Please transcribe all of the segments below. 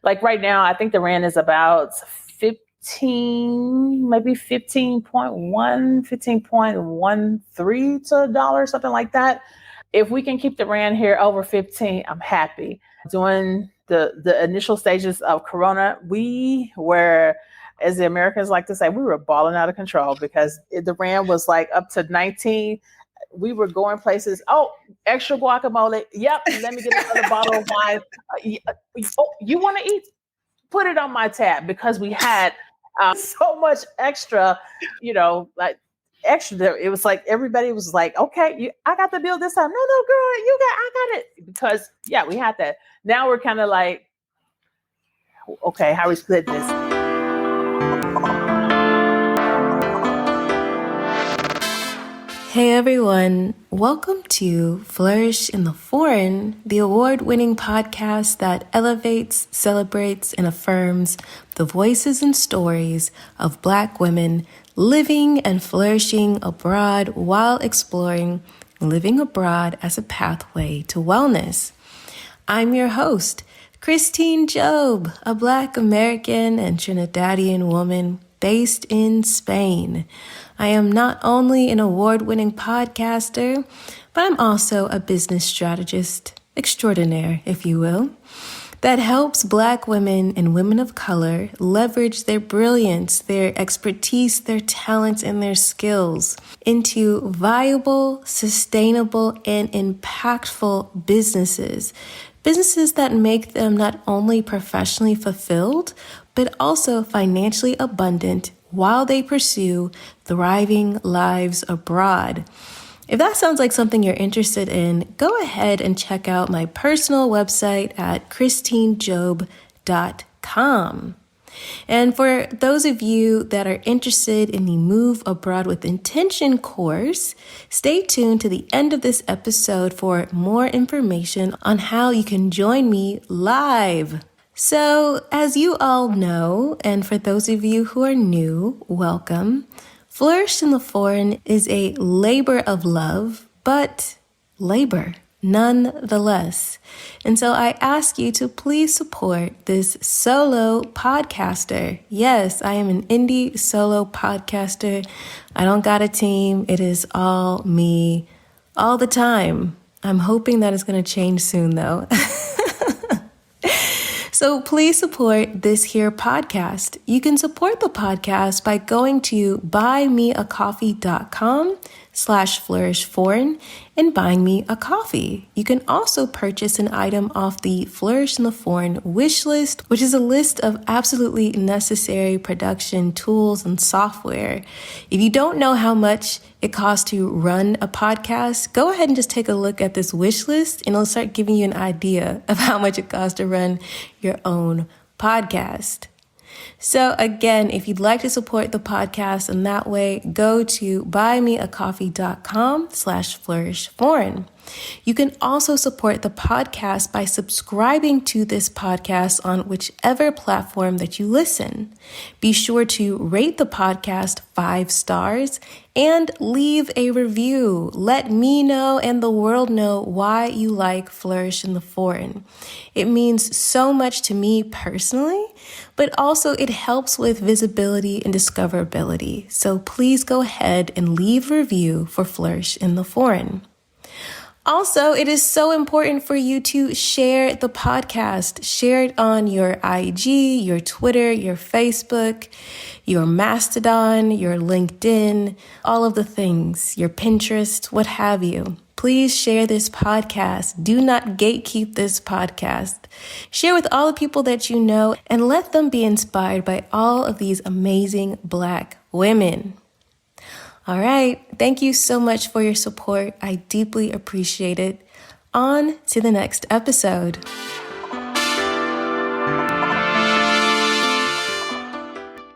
Like right now, I think the rand is about 15, maybe 15.1, 15.13 to a dollar, something like that. If we can keep the rand here over 15, I'm happy. During the initial stages of Corona, we were, as the Americans like to say, we were balling out of control because the rand was like up to 19. We were going places. Oh, extra guacamole. Yep. Let me get another bottle of wine. Oh, you want to eat? Put it on my tab, because we had so much extra, like extra. It was like everybody was like, okay, I got the bill this time. No, girl, I got it. Because yeah, we had that. Now we're kind of like, okay, how we split this? Hey everyone, welcome to Flourish in the Foreign, the award-winning podcast that elevates, celebrates, and affirms the voices and stories of Black women living and flourishing abroad while exploring living abroad as a pathway to wellness. I'm your host, Christine Job, a Black American and Trinidadian woman based in Spain. I am not only an award-winning podcaster, but I'm also a business strategist extraordinaire, if you will, that helps Black women and women of color leverage their brilliance, their expertise, their talents, and their skills into viable, sustainable, and impactful businesses. Businesses that make them not only professionally fulfilled, but also financially abundant while they pursue thriving lives abroad. If that sounds like something you're interested in, go ahead and check out my personal website at christinejob.com. And for those of you that are interested in the Move Abroad with Intention course, stay tuned to the end of this episode for more information on how you can join me live. So, as you all know, and for those of you who are new, welcome. Flourish in the Foreign is a labor of love, but labor nonetheless. And so I ask you to please support this solo podcaster. Yes, I am an indie solo podcaster. I don't got a team. It is all me all the time. I'm hoping that it's going to change soon though. So please support this here podcast. You can support the podcast by going to buymeacoffee.com/flourishforeign and buying me a coffee. You can also purchase an item off the Flourish in the Foreign wish list, which is a list of absolutely necessary production tools and software. If you don't know how much it costs to run a podcast, go ahead and just take a look at this wish list and it'll start giving you an idea of how much it costs to run your own podcast. So again, if you'd like to support the podcast in that way, go to buymeacoffee.com/flourishforeign. You can also support the podcast by subscribing to this podcast on whichever platform that you listen. Be sure to rate the podcast 5 stars and leave a review. Let me know and the world know why you like Flourish in the Foreign. It means so much to me personally, but also it helps with visibility and discoverability. So please go ahead and leave a review for Flourish in the Foreign. Also, it is so important for you to share the podcast. Share it on your IG, your Twitter, your Facebook, your Mastodon, your LinkedIn, all of the things, your Pinterest, what have you. Please share this podcast. Do not gatekeep this podcast. Share with all the people that you know and let them be inspired by all of these amazing Black women. All right. Thank you so much for your support. I deeply appreciate it. On to the next episode.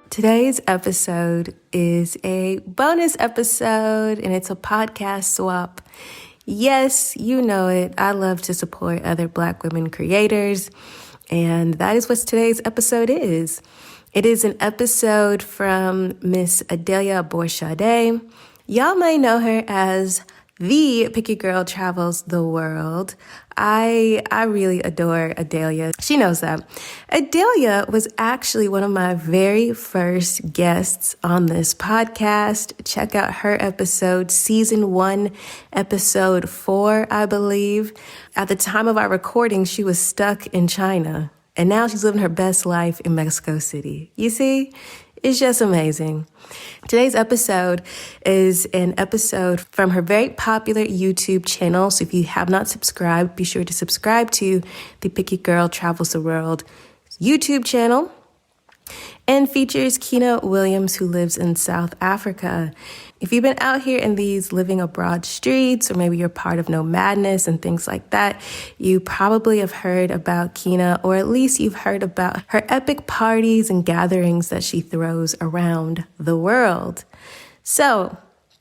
Today's episode is a bonus episode and it's a podcast swap. Yes, you know it. I love to support other Black women creators, and that is what today's episode is. It is an episode from Miss Adelia Borshade. Y'all may know her as The Picky Girl Travels the World. I really adore Adelia. She knows that. Adelia was actually one of my very first guests on this podcast. Check out her episode, season 1, episode 4, I believe. At the time of our recording, she was stuck in China, and now she's living her best life in Mexico City. You see? It's just amazing. Today's episode is an episode from her very popular YouTube channel. So if you have not subscribed, be sure to subscribe to the Picky Girl Travels the World YouTube channel, and features Kina Williams, who lives in South Africa. If you've been out here in these living abroad streets, or maybe you're part of Nomadness and things like that, you probably have heard about Kina, or at least you've heard about her epic parties and gatherings that she throws around the world. So,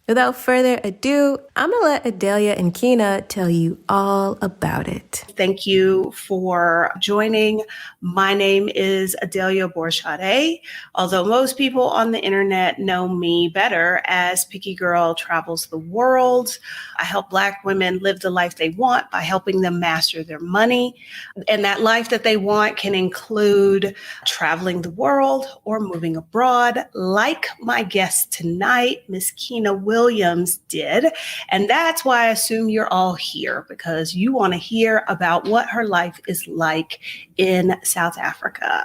without further ado, I'm going to let Adelia and Kina tell you all about it. Thank you for joining. My name is Adelia Borchade, although most people on the internet know me better as Picky Girl Travels the World. I help Black women live the life they want by helping them master their money. And that life that they want can include traveling the world or moving abroad, like my guest tonight, Miss Kina Williams did. And that's why I assume you're all here, because you want to hear about what her life is like in South Africa.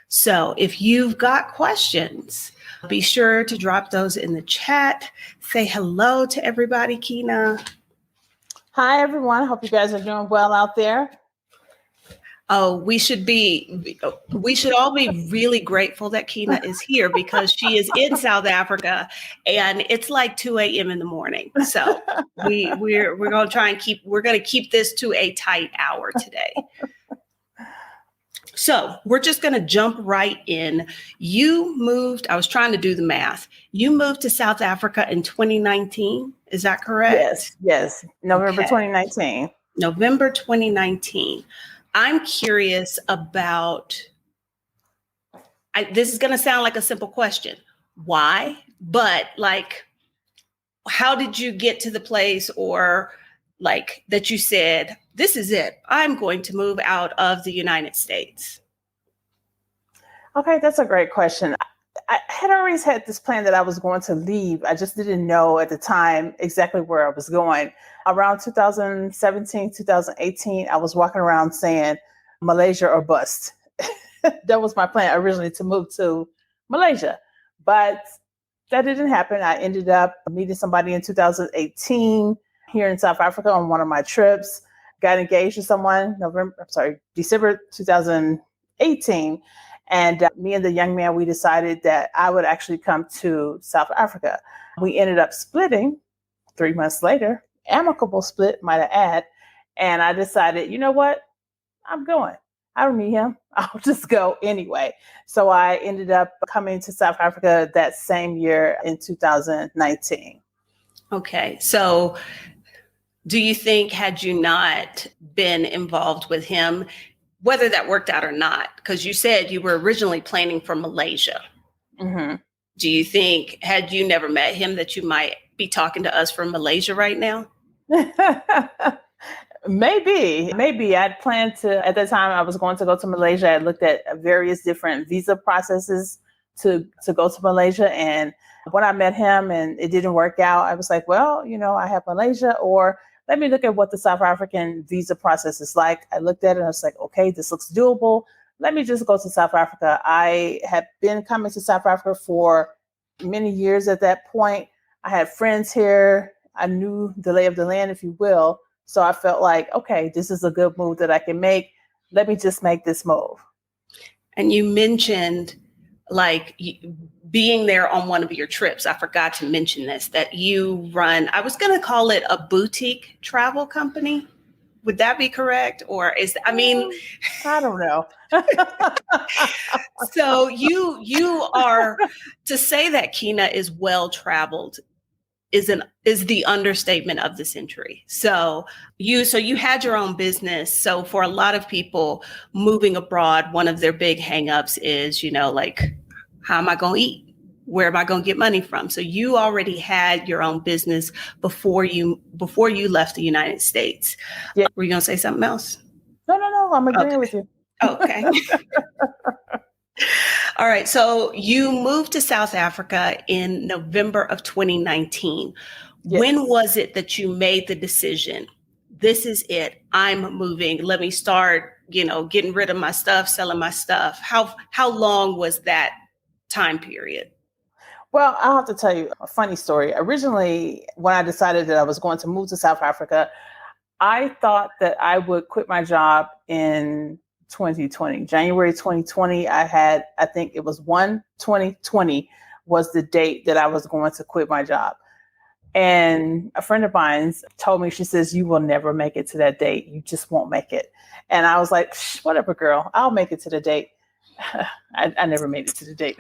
So if you've got questions, be sure to drop those in the chat. Say hello to everybody, Kina. Hi, everyone. Hope you guys are doing well out there. Oh, we should all be really grateful that Kina is here, because she is in South Africa and it's like 2 a.m. in the morning. So we're going to try and keep this to a tight hour today. So we're just going to jump right in. I was trying to do the math. You moved to South Africa in 2019. Is that correct? Yes. November Okay. 2019. November 2019. I'm curious about, this is going to sound like a simple question. Why? But how did you get to the place, or that you said, this is it, I'm going to move out of the United States? Okay, that's a great question. I had always had this plan that I was going to leave. I just didn't know at the time exactly where I was going. Around 2017, 2018, I was walking around saying Malaysia or bust. That was my plan originally, to move to Malaysia. But that didn't happen. I ended up meeting somebody in 2018 here in South Africa on one of my trips. Got engaged to someone December 2018. And me and the young man, we decided that I would actually come to South Africa. We ended up splitting 3 months later, amicable split, might I add. And I decided, you know what? I'm going. I don't need him. I'll just go anyway. So I ended up coming to South Africa that same year in 2019. Okay. So do you think, had you not been involved with him, whether that worked out or not, because you said you were originally planning for Malaysia. Mm-hmm. Do you think, had you never met him, that you might be talking to us from Malaysia right now? Maybe I'd planned to, at that time I was going to go to Malaysia. I looked at various different visa processes to go to Malaysia. And when I met him and it didn't work out, I was like, well, I have Malaysia, or let me look at what the South African visa process is like. I looked at it and I was like, okay, this looks doable. Let me just go to South Africa. I had been coming to South Africa for many years at that point. I had friends here. I knew the lay of the land, if you will. So I felt like, okay, this is a good move that I can make. Let me just make this move. And you mentioned being there on one of your trips. I forgot to mention this, that you run, I was going to call it a boutique travel company. Would that be correct? Or I don't know. So you are, to say that Kina is well-traveled is the understatement of the century. So you had your own business. So for a lot of people moving abroad, one of their big hangups is, how am I going to eat? where am I going to get money from? So you already had your own business before you left the United States. Yeah. Were you going to say something else? No. I'm agreeing with you. Okay. All right. So you moved to South Africa in November of 2019. Yes. When was it that you made the decision? This is it. I'm moving. Let me start, getting rid of my stuff, selling my stuff. How long was that time period? Well, I'll have to tell you a funny story. Originally, when I decided that I was going to move to South Africa, I thought that I would quit my job in 2020. January 2020, I think it was 1/20/20 was the date that I was going to quit my job. And a friend of mine told me, she says, you will never make it to that date. You just won't make it. And I was like, whatever, girl, I'll make it to the date. I never made it to the date.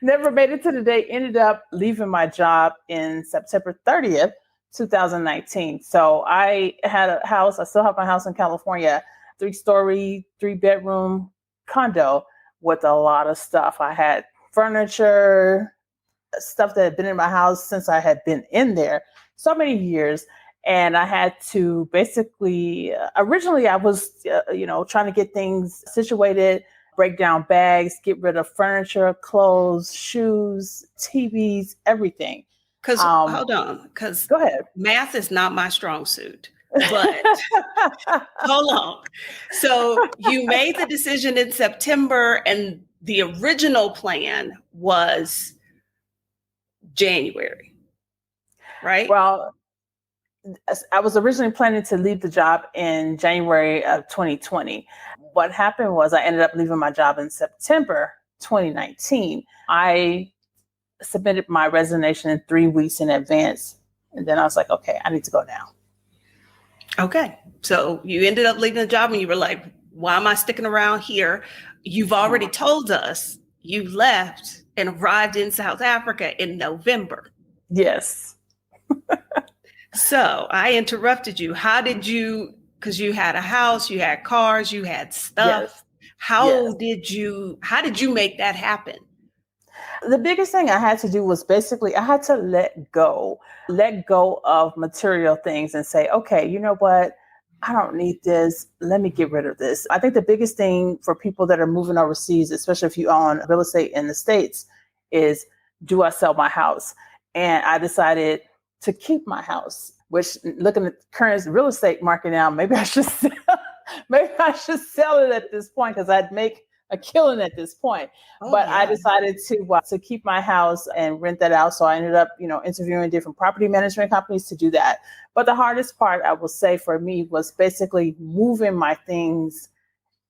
Never made it to the date. Ended up leaving my job in September 30th, 2019. So I had a house. I still have my house in California, 3-story, 3-bedroom condo with a lot of stuff. I had furniture, stuff that had been in my house since I had been in there so many years. And I had to basically, originally I was, trying to get things situated, break down bags, get rid of furniture, clothes, shoes, TVs, everything. Because hold on, because go ahead. Math is not my strong suit. But hold on. So you made the decision in September, and the original plan was January, right? Well, I was originally planning to leave the job in January of 2020. What happened was I ended up leaving my job in September 2019. I submitted my resignation in 3 weeks in advance. And then I was like, okay, I need to go now. Okay. So you ended up leaving the job and you were like, why am I sticking around here? You've already told us you left and arrived in South Africa in November. Yes. So I interrupted you. How did you, because you had a house, you had cars, you had stuff. Yes. How did you make that happen? The biggest thing I had to do was basically I had to let go of material things and say, okay, you know what? I don't need this. Let me get rid of this. I think the biggest thing for people that are moving overseas, especially if you own real estate in the States, is, do I sell my house? And I decided to keep my house, which, looking at the current real estate market now, maybe I should sell it at this point, because I'd make a killing at this point. But yeah. I decided to keep my house and rent that out. So I ended up, interviewing different property management companies to do that. But the hardest part, I will say, for me was basically moving my things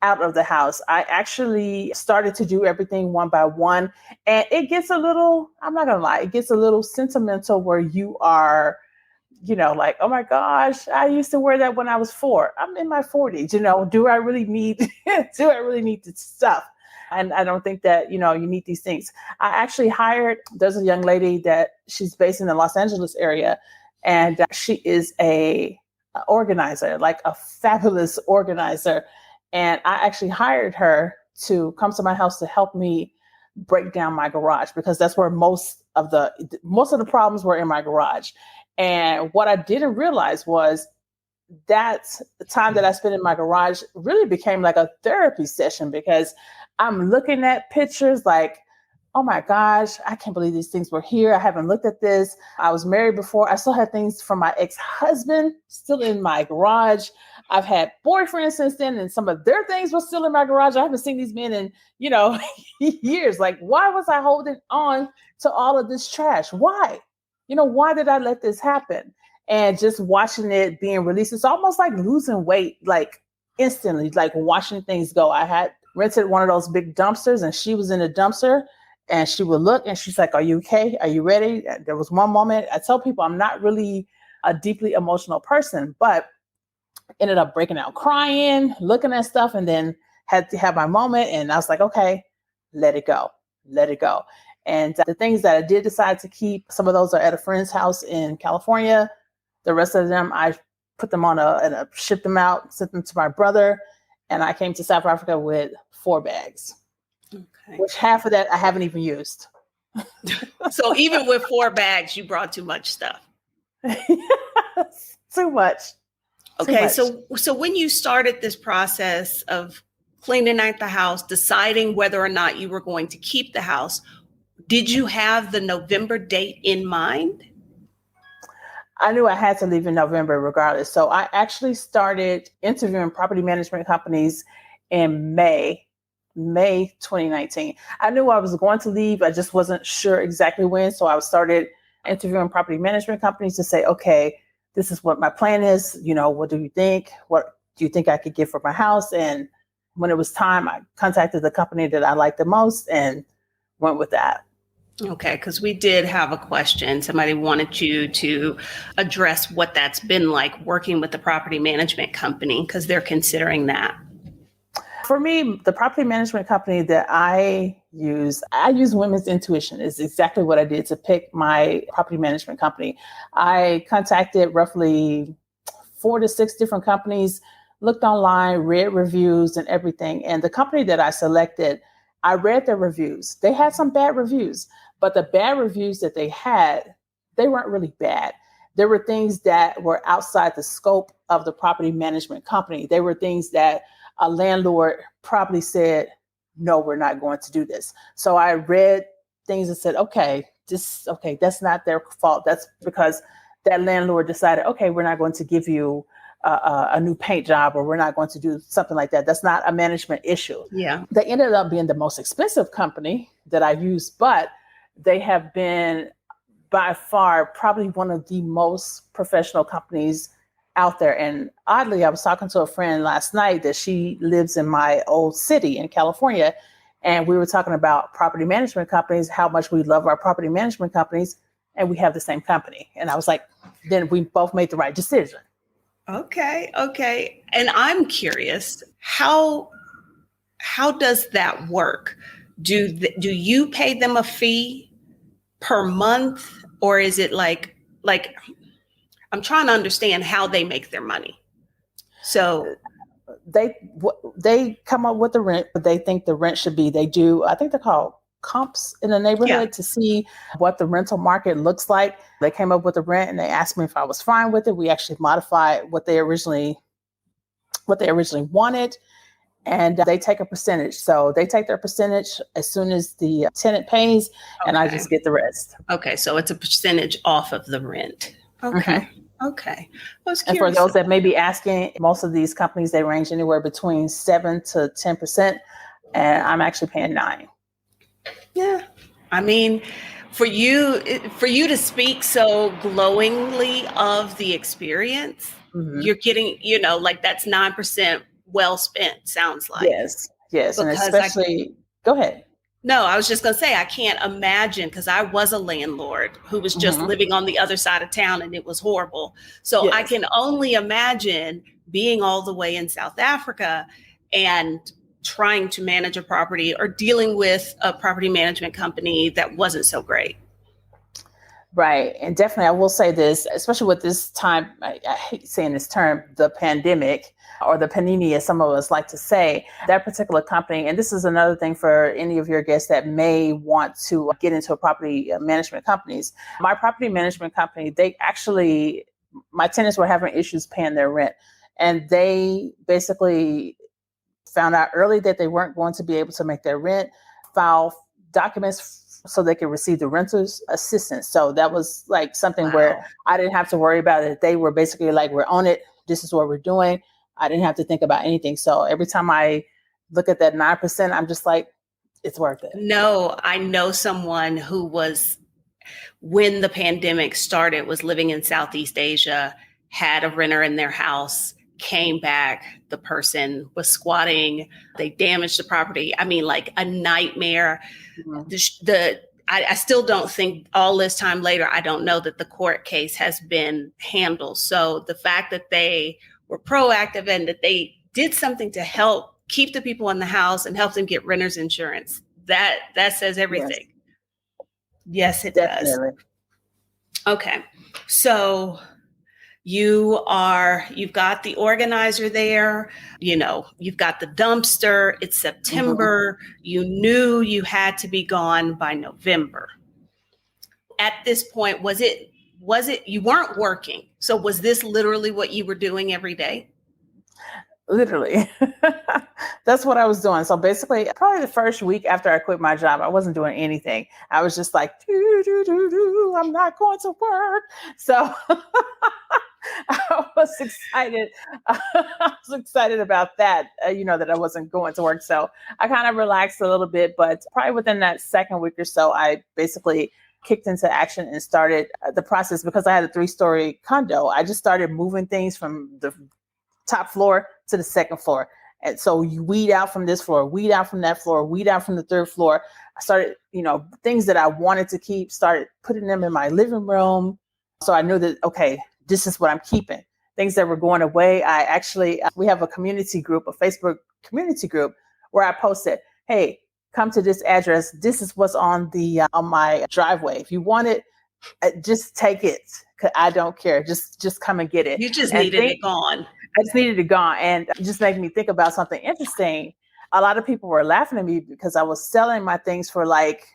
out of the house. I actually started to do everything one by one. And it gets a little, I'm not going to lie, it gets a little sentimental where you are, like, oh my gosh, I used to wear that when I was 4. I'm in my 40s. Do I really need this stuff? And I don't think that, you need these things. I actually there's a young lady that she's based in the Los Angeles area, and she is a organizer, like a fabulous organizer. And I actually hired her to come to my house to help me break down my garage, because that's where most of the problems were, in my garage. And what I didn't realize was that the time that I spent in my garage really became like a therapy session, because I'm looking at pictures like, oh my gosh, I can't believe these things were here. I haven't looked at this. I was married before. I still had things from my ex-husband still in my garage. I've had boyfriends since then, and some of their things were still in my garage. I haven't seen these men in, years. Like, why was I holding on to all of this trash? Why? Why did I let this happen? And just watching it being released, it's almost like losing weight, like instantly, like watching things go. I had rented one of those big dumpsters, and she was in the dumpster, and she would look and she's like, are you okay? Are you ready? There was one moment, I tell people I'm not really a deeply emotional person, but ended up breaking out crying, looking at stuff, and then had to have my moment. And I was like, okay, let it go. And the things that I did decide to keep, some of those are at a friend's house in California. The rest of them, I put them on and shipped them out, sent them to my brother. And I came to South Africa with 4 bags. Okay. which half of that I haven't even used. So even with 4 bags, you brought too much stuff. Too much. Okay. So when you started this process of cleaning out the house, deciding whether or not you were going to keep the house, did you have the November date in mind? I knew I had to leave in November regardless. So I actually started interviewing property management companies in May 2019. I knew I was going to leave. I just wasn't sure exactly when. So I started interviewing property management companies to say, okay, this is what my plan is. What do you think? What do you think I could get for my house? And when it was time, I contacted the company that I liked the most and went with that. Okay, because we did have a question. Somebody wanted you to address what that's been like working with the property management company, because they're considering that. For me, the property management company that I use Women's Intuition is exactly what I did to pick my property management company. I contacted roughly 4 to 6 different companies, looked online, read reviews and everything. And the company that I selected, I read their reviews. They had some bad reviews, but the bad reviews that they had, they weren't really bad. There were things that were outside the scope of the property management company. They were things that a landlord probably said, no, we're not going to do this. So I read things and said, okay, that's not their fault. That's because that landlord decided, okay, we're not going to give you a new paint job, or we're not going to do something like that. That's not a management issue. Yeah. They ended up being the most expensive company that I used, but they have been by far probably one of the most professional companies out there. And oddly, I was talking to a friend last night that she lives in my old city in California. And we were talking about property management companies, how much we love our property management companies, and we have the same company. And I was like, then we both made the right decision. Okay. And I'm curious, how does that work? Do you pay them a fee per month, or is it like I'm trying to understand how they make their money. So they come up with the rent, but they think the rent should be, I think they're called comps in the neighborhood to see what the rental market looks like. They came up with the rent and they asked me if I was fine with it. We actually modified what they originally wanted. And they take a percentage. So they take their percentage as soon as the tenant pays, and I just get the rest. Okay. So it's a percentage off of the rent. Okay. Mm-hmm. Okay. And for those that may be asking, most of these companies, they range anywhere between 7 to 10%. And I'm actually paying 9%. Yeah. I mean, for you to speak so glowingly of the experience, you're getting, like that's 9% well spent, sounds like. Yes. And especially, go ahead. No, I was just going to say, I can't imagine, because I was a landlord who was just living on the other side of town and it was horrible. So I can only imagine being all the way in South Africa and trying to manage a property or dealing with a property management company that wasn't so great. Right. And definitely, I will say this, especially with this time, I hate saying this term, the pandemic or the panini, as some of us like to say, that particular company. And this is another thing for any of your guests that may want to get into property management companies. My property management company, my tenants were having issues paying their rent. And they basically found out early that they weren't going to be able to make their rent, file documents so they could receive the renter's assistance. So that was like something where I didn't have to worry about it. They were basically like, we're on it. This is what we're doing. I didn't have to think about anything. So every time I look at that 9%, I'm just like, it's worth it. No, I know someone who was, when the pandemic started, was living in Southeast Asia, had a renter in their house, came back, the person was squatting, they damaged the property. I mean, like a nightmare. I still don't think, all this time later, I don't know that the court case has been handled. So the fact that they were proactive and that they did something to help keep the people in the house and help them get renter's insurance, that says everything. Yes, it Definitely does. Okay. So You've got the organizer there, you've got the dumpster. It's September. You knew you had to be gone by November. At this point, was it you weren't working? So was this literally what you were doing every day? Literally. That's what I was doing. So basically, probably the first week after I quit my job, I wasn't doing anything. I was just like, I'm not going to work. So I was excited. I was excited about that, that I wasn't going to work. So I kind of relaxed a little bit, but probably within that second week or so, I basically kicked into action and started the process. Because I had a 3-story condo, I just started moving things from the top floor to the second floor. And so you weed out from this floor, weed out from that floor, weed out from the third floor. I started, things that I wanted to keep, started putting them in my living room. So I knew that, okay, this is what I'm keeping. Things that were going away. We have a community group, a Facebook community group, where I posted, hey, come to this address. This is what's on on my driveway. If you want it, just take it. 'Cause I don't care. Just come and get it. You just needed it gone. I just needed it gone. And it just made me think about something interesting. A lot of people were laughing at me because I was selling my things for like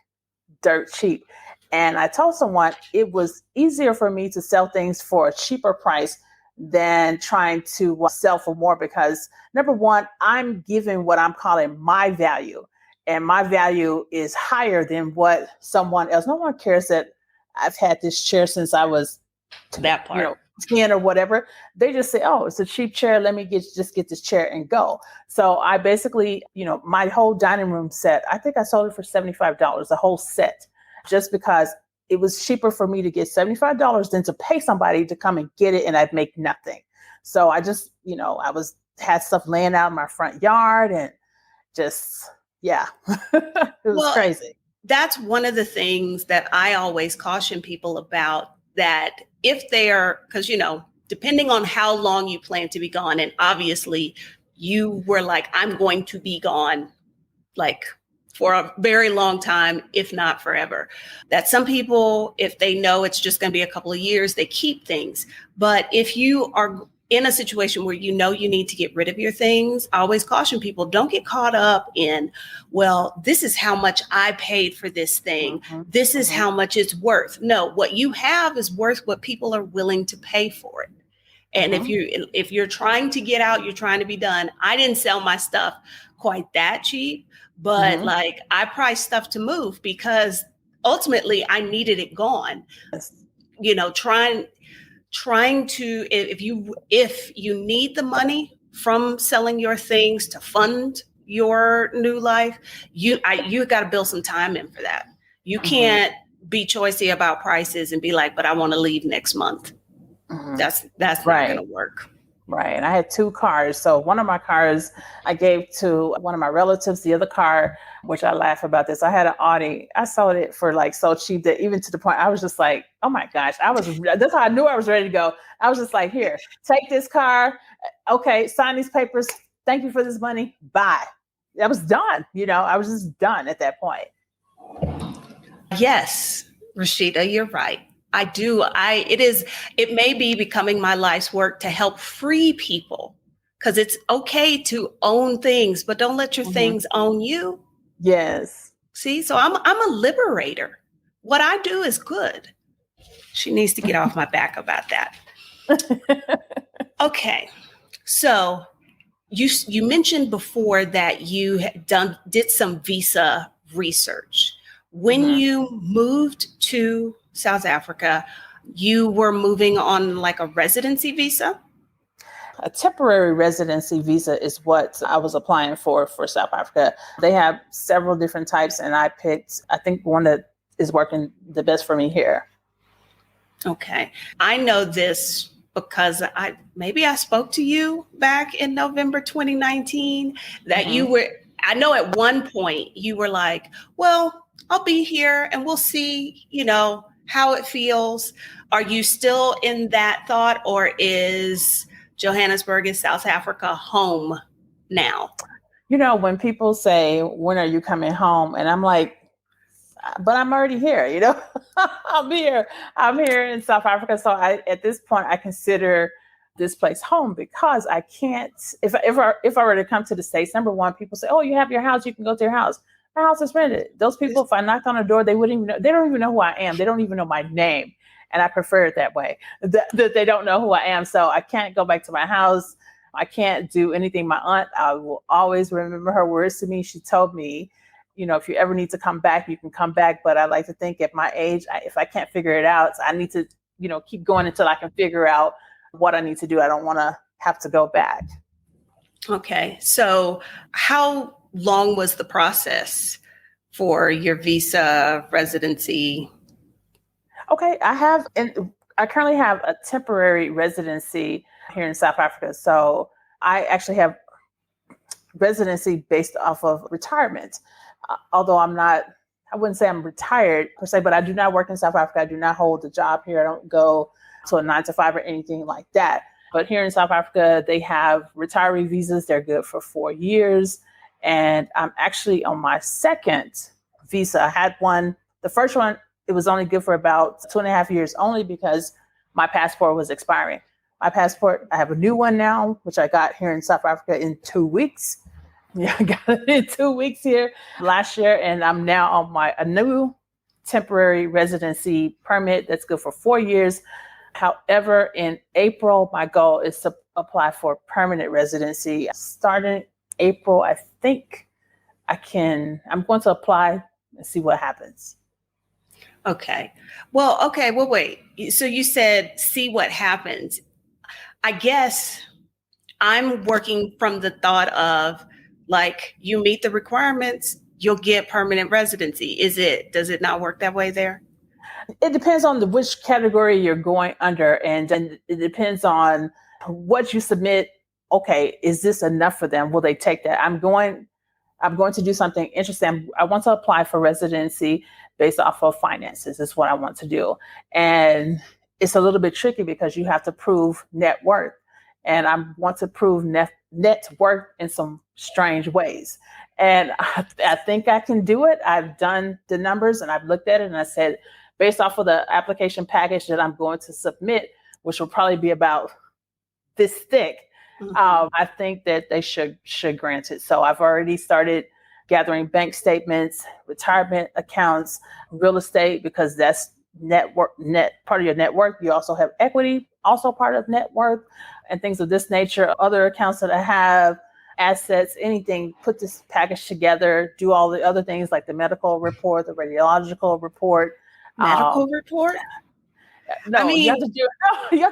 dirt cheap. And I told someone it was easier for me to sell things for a cheaper price than trying to sell for more, because number one, I'm giving what I'm calling my value, and my value is higher than what someone else. No one cares that I've had this chair since I was that part. 10 or whatever. They just say, oh, it's a cheap chair. Let me just get this chair and go. So I basically, my whole dining room set, I think I sold it for $75, the whole set, just because it was cheaper for me to get $75 than to pay somebody to come and get it, and I'd make nothing. So I just, had stuff laying out in my front yard, and just, yeah, it was crazy. That's one of the things that I always caution people about, that if they are, because, depending on how long you plan to be gone, and obviously you were like, I'm going to be gone like for a very long time, if not forever. That some people, if they know it's just going to be a couple of years, they keep things. But if you are in a situation where you need to get rid of your things, I always caution people, don't get caught up in, well, this is how much I paid for this thing. Mm-hmm. This is how much it's worth. No, what you have is worth what people are willing to pay for it. And if you're trying to get out, you're trying to be done. I didn't sell my stuff quite that cheap, but I priced stuff to move because ultimately I needed it gone. Trying to, if you need the money from selling your things to fund your new life, you got to build some time in for that. You can't be choicy about prices and be like, but I want to leave next month. That's not going to work. Right. And I had 2 cars. So one of my cars I gave to one of my relatives. The other car, which I laugh about this, I had an Audi. I sold it for so cheap that even to the point I was just like, oh my gosh, that's how I knew I was ready to go. I was just like, here, take this car. Okay, sign these papers. Thank you for this money. Bye. I was done. I was just done at that point. Yes, Rashida, you're right. I do. It may be becoming my life's work to help free people, because it's okay to own things, but don't let your things own you. Yes. See, so I'm a liberator. What I do is good. She needs to get off my back about that. Okay. So you mentioned before that you had did some visa research. When you moved to South Africa, you were moving on a residency visa? A temporary residency visa is what I was applying for South Africa. They have several different types, and I picked, I think, one that is working the best for me here. Okay. I know this because I spoke to you back in November 2019 that I know at one point you were like, well, I'll be here and we'll see, how it feels. Are you still in that thought, or is Johannesburg and South Africa home now? When people say, when are you coming home? And I'm like, but I'm already here, I'm here. I'm here in South Africa. So at this point, I consider this place home because I can't, if I were to come to the States, number one, people say, oh, you have your house, you can go to your house. My house is rented. Those people, if I knocked on the door, they wouldn't even know, they don't even know who I am. They don't even know my name. And I prefer it that way, that they don't know who I am. So I can't go back to my house. I can't do anything. My aunt, I will always remember her words to me. She told me, if you ever need to come back, you can come back. But I like to think at my age, if I can't figure it out, I need to, keep going until I can figure out what I need to do. I don't want to have to go back. Okay. So how long was the process for your visa residency? Okay. I currently have a temporary residency here in South Africa. So I actually have residency based off of retirement. Although I wouldn't say I'm retired per se, but I do not work in South Africa. I do not hold a job here. I don't go to a 9 to 5 or anything like that. But here in South Africa, they have retiree visas. They're good for 4 years. And I'm actually on my second visa. I had one, the first one, it was only good for about 2.5 years, only because my passport was expiring. My passport, I have a new one now, which I got here in South Africa in 2 weeks. Yeah, I got it in 2 weeks here last year. And I'm now on a new temporary residency permit that's good for 4 years. However, in April, my goal is to apply for permanent residency. Starting April, I think I'm going to apply and see what happens. Okay. Well, wait. So you said, see what happens. I guess I'm working from the thought of like, you meet the requirements, you'll get permanent residency. Does it not work that way there? It depends on which category you're going under, and it depends on what you submit. Okay, is this enough for them? Will they take that? I'm going to do something interesting. I want to apply for residency based off of finances. Is what I want to do. And it's a little bit tricky because you have to prove net worth. And I want to prove net worth in some strange ways. And I think I can do it. I've done the numbers and I've looked at it and I said, based off of the application package that I'm going to submit, which will probably be about this thick, I think that they should grant it. So I've already started gathering bank statements, retirement accounts, real estate, because that's net part of your net worth. You also have equity, also part of net worth, and things of this nature. Other accounts that I have, assets, anything, put this package together, do all the other things like the medical report, the radiological report. Medical report? No, you have to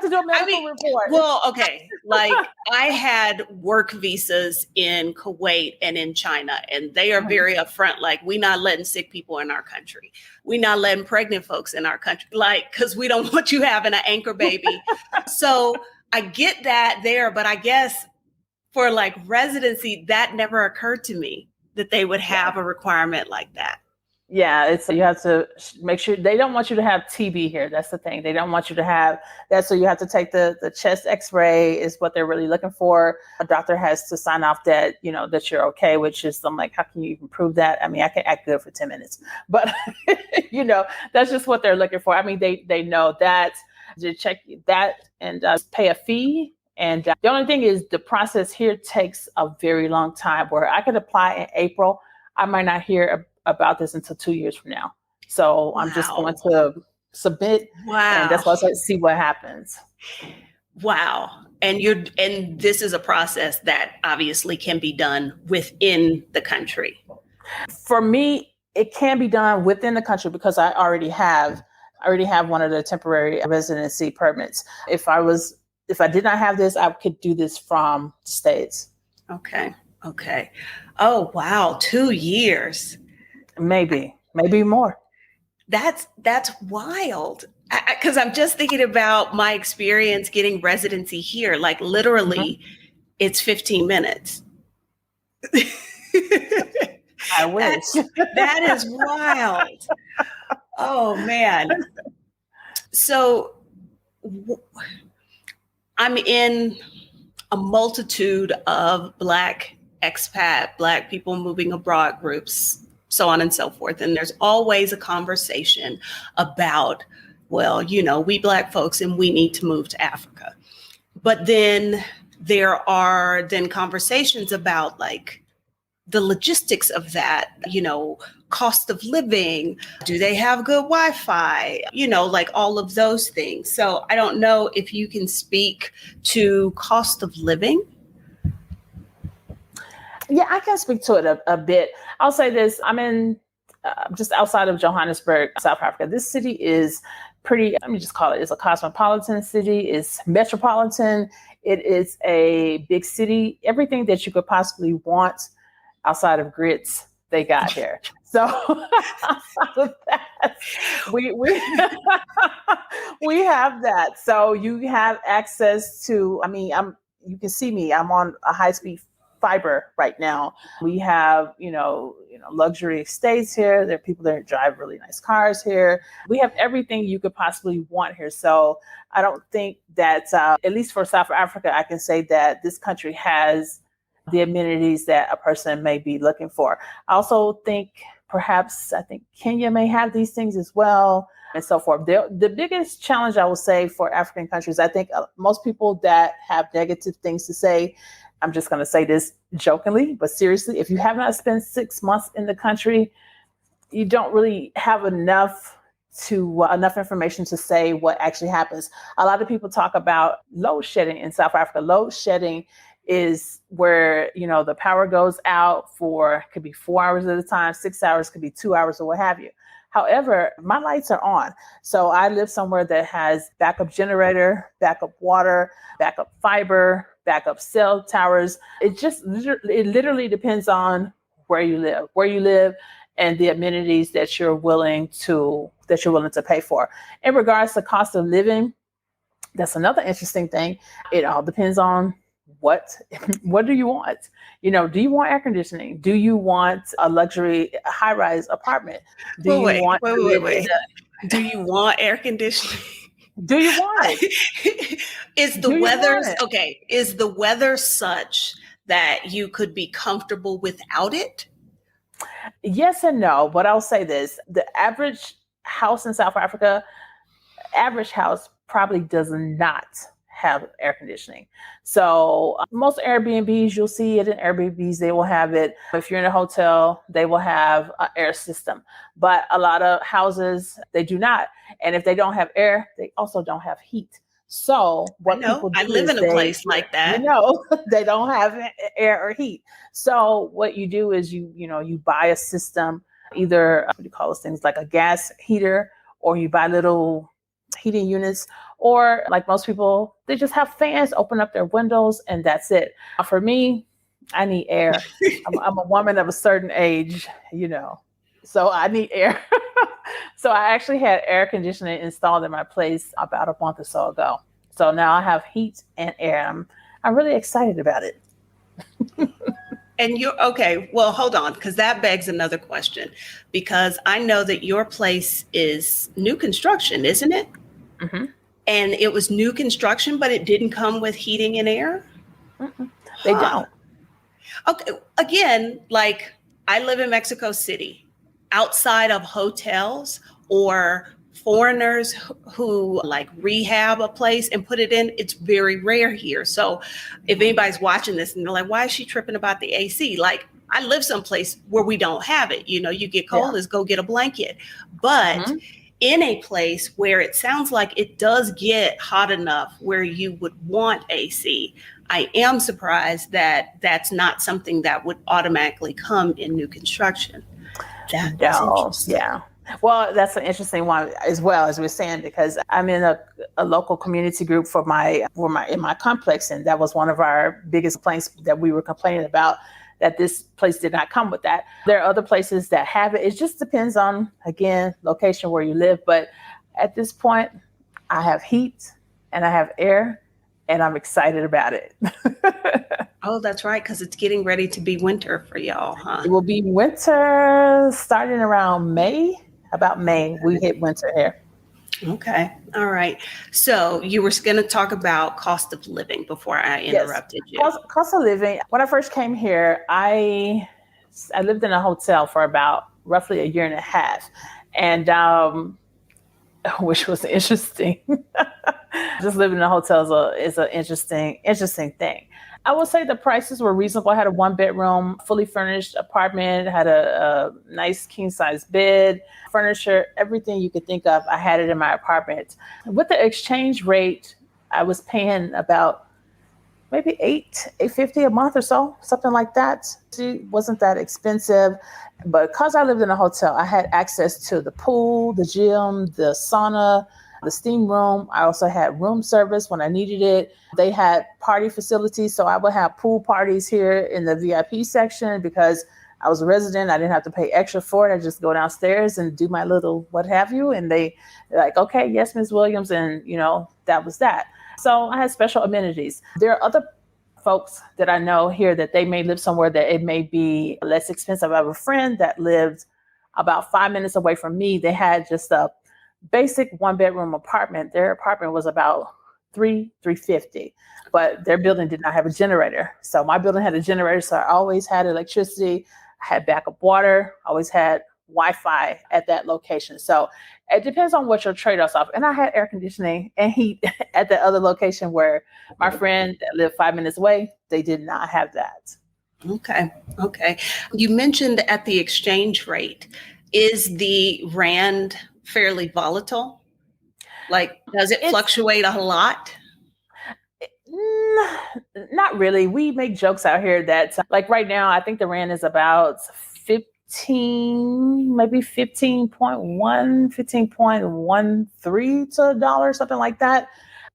do a medical report. Well, okay. Like I had work visas in Kuwait and in China, and they are very upfront. Like, we not letting sick people in our country. We not letting pregnant folks in our country. Like, because we don't want you having an anchor baby. So I get that there, but I guess for like residency, that never occurred to me that they would have a requirement like that. Yeah, you have to make sure they don't want you to have TB here. That's the thing. They don't want you to have that. So you have to take the chest x-ray is what they're really looking for. A doctor has to sign off that, that you're okay, which is, I'm like, how can you even prove that? I mean, I can act good for 10 minutes, but that's just what they're looking for. I mean, they know that, to check that and pay a fee. And the only thing is the process here takes a very long time, where I could apply in April. I might not hear about this until 2 years from now. So I'm just going to submit. Wow. And that's why I said, see what happens. Wow. And this is a process that obviously can be done within the country. For me, it can be done within the country because I already have one of the temporary residency permits. If I did not have this, I could do this from the States. Okay. Oh, wow. 2 years. Maybe more. That's wild. Because I'm just thinking about my experience getting residency here. Like literally, it's 15 minutes. I wish. That is wild. Oh, man. So I'm in a multitude of Black expat, Black people moving abroad groups so on and so forth. And there's always a conversation about, well, we Black folks and we need to move to Africa. But then there are then conversations about like the logistics of that, cost of living, do they have good Wi-Fi, like all of those things. So I don't know if you can speak to cost of living. Yeah, I can speak to it a bit. I'll say this. I'm in just outside of Johannesburg, South Africa. This city is pretty, let me just call it, it's a cosmopolitan city. It's metropolitan. It is a big city. Everything that you could possibly want outside of grits, they got here. So outside of that, we we have that. So you have access to, you can see me, I'm on a high-speed fiber right now. We have, luxury estates here. There are people that drive really nice cars here. We have everything you could possibly want here. So I don't think that, at least for South Africa, I can say that this country has the amenities that a person may be looking for. I also think I think Kenya may have these things as well, and so forth. The biggest challenge I would say for African countries, I think most people that have negative things to say, I'm just going to say this jokingly, but seriously, if you have not spent 6 months in the country, you don't really have enough information to say what actually happens. A lot of people talk about load shedding in South Africa. Load shedding is where, the power goes out for, could be 4 hours at a time, 6 hours, could be 2 hours or what have you. However, my lights are on. So I live somewhere that has backup generator, backup water, backup fiber, backup cell towers. It literally depends on where you live and the amenities that you're willing to pay for. In regards to cost of living, that's another interesting thing. It all depends on what do you want? Do you want air conditioning? Do you want a luxury high-rise apartment? Do you want air conditioning? Do you want Is the weather such that you could be comfortable without it? Yes and no, but I'll say this. The average house in South Africa, probably does not have air conditioning. So most Airbnbs, you'll see it in Airbnbs, they will have it. If you're in a hotel, they will have an air system. But a lot of houses, they do not. And if they don't have air, they also don't have heat. So what people do, I live in a place like that. They don't have air or heat. So what you do is you buy a system, either what do you call those things, like a gas heater, or you buy little heating units, or like most people, they just have fans, open up their windows, and that's it. For me, I need air. I'm a woman of a certain age, so I need air. So I actually had air conditioning installed in my place about a month or so ago. So now I have heat and air. I'm really excited about it. And you're okay. Well, hold on, because that begs another question, because I know that your place is new construction, isn't it? Mm-hmm. And it was new construction, but it didn't come with heating and air? Mm-mm. They don't. Okay. Again, like I live in Mexico City. Outside of hotels or foreigners who like rehab a place and put it in, it's very rare here. So if anybody's watching this and they're like, why is she tripping about the AC? Like, I live someplace where we don't have it. You get cold, let's go get a blanket. But in a place where it sounds like it does get hot enough where you would want AC, I am surprised that that's not something that would automatically come in new construction. Yeah. Well, that's an interesting one as well, as we're saying, because I'm in a local community group in my complex, and that was one of our biggest complaints that we were complaining about, that this place did not come with that. There are other places that have it. It just depends on, again, location where you live. But at this point, I have heat and I have air, and I'm excited about it. Oh, that's right, because it's getting ready to be winter for y'all, huh? It will be winter starting around May. About May, we hit winter here. Okay. All right. So you were going to talk about cost of living before I interrupted you. Cost of living. When I first came here, I lived in a hotel for about roughly a year and a half. And which was interesting. Just living in a hotel is an interesting thing. I will say the prices were reasonable. I had a 1-bedroom, fully furnished apartment, had a nice king size bed, furniture, everything you could think of. I had it in my apartment. With the exchange rate, I was paying about maybe $850 a month or so, something like that. It wasn't that expensive, but because I lived in a hotel, I had access to the pool, the gym, the sauna, the steam room. I also had room service when I needed it. They had party facilities, so I would have pool parties here in the VIP section because I was a resident. I didn't have to pay extra for it. I just go downstairs and do my little what have you. And they're like, okay, yes, Ms. Williams. And, that was that. So I had special amenities. There are other folks that I know here that they may live somewhere that it may be less expensive. I have a friend that lived about 5 minutes away from me. They had just a basic 1-bedroom apartment. Their apartment was about $350, but their building did not have a generator. So my building had a generator. So I always had electricity. I had backup water, always had Wi-Fi at that location. So it depends on what your trade-offs are. And I had air conditioning and heat at the other location where my friend that lived 5 minutes away, they did not have that. Okay. You mentioned at the exchange rate, is the rand fairly volatile? Like, does it fluctuate a lot? Not really. We make jokes out here that like right now, I think the rand is about 15.1, 15.13 to a dollar, something like that.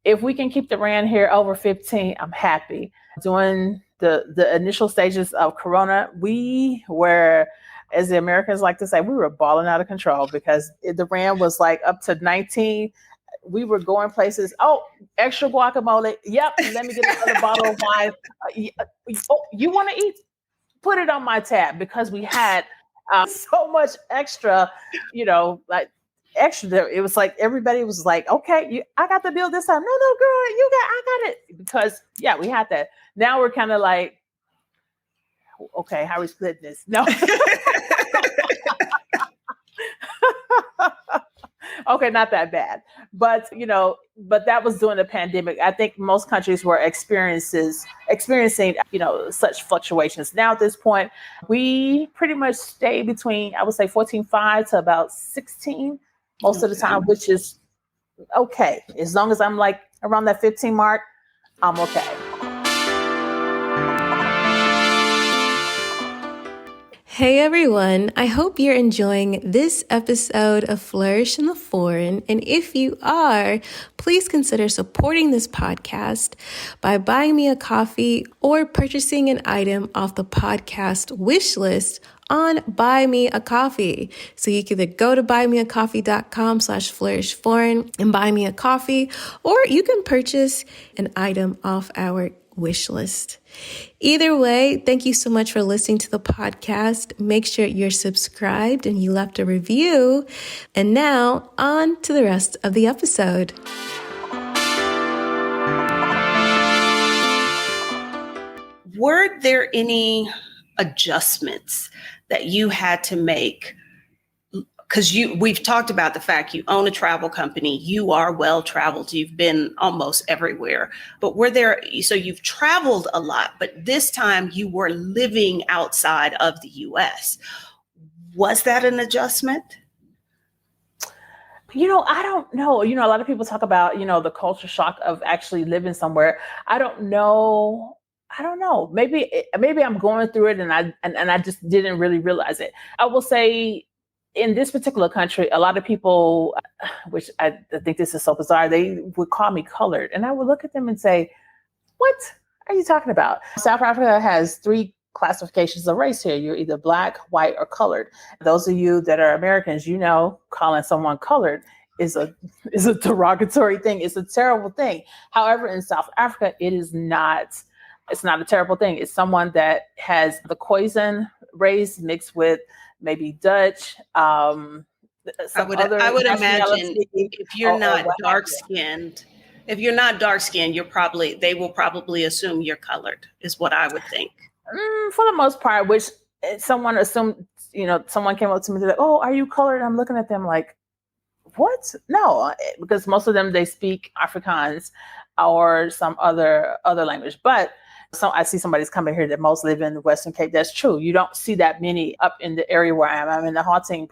If we can keep the rand here over 15, I'm happy. During the initial stages of Corona, we were, as the Americans like to say, we were balling out of control because the rand was like up to 19. We were going places. Oh, extra guacamole. Yep. Let me get another bottle of wine. Oh, you want to eat? Put it on my tab, because we had so much extra, like extra. It was like everybody was like, okay, I got the bill this time. No, girl, I got it. Because we had that. Now we're kind of like, okay, how are we splitting this? No. Okay, not that bad. But, but that was during the pandemic. I think most countries were experiencing, such fluctuations. Now at this point, we pretty much stay between, I would say 14.5 to about 16 most of the time, which is okay. As long as I'm like around that 15 mark, I'm okay. Hey everyone, I hope you're enjoying this episode of Flourish in the Foreign. And if you are, please consider supporting this podcast by buying me a coffee or purchasing an item off the podcast wish list on Buy Me a Coffee. So you can either go to buymeacoffee.com/flourishforeign and buy me a coffee, or you can purchase an item off our wish list. Either way, thank you so much for listening to the podcast. Make sure you're subscribed and you left a review. And now on to the rest of the episode. Were there any adjustments that you had to make? Because we've talked about the fact you own a travel company, you are well-traveled, you've been almost everywhere, but so you've traveled a lot, but this time you were living outside of the US. Was that an adjustment? I don't know. A lot of people talk about, the culture shock of actually living somewhere. I don't know. Maybe I'm going through it and I just didn't really realize it. I will say, in this particular country, a lot of people, which I think this is so bizarre, they would call me colored. And I would look at them and say, what are you talking about? South Africa has 3 classifications of race here. You're either black, white, or colored. Those of you that are Americans, calling someone colored is a derogatory thing. It's a terrible thing. However, in South Africa, it's not a terrible thing. It's someone that has the Khoisan race mixed with maybe Dutch. I would imagine if you're not dark skinned, they will probably assume you're colored, is what I would think. For the most part, which someone assumed someone came up to me, they're like, "Oh, are you colored?" I'm looking at them like, what? No, because most of them, they speak Afrikaans or some other language. But I see somebody's coming here that most live in the Western Cape. That's true. You don't see that many up in the area where I am. I'm in the Gauteng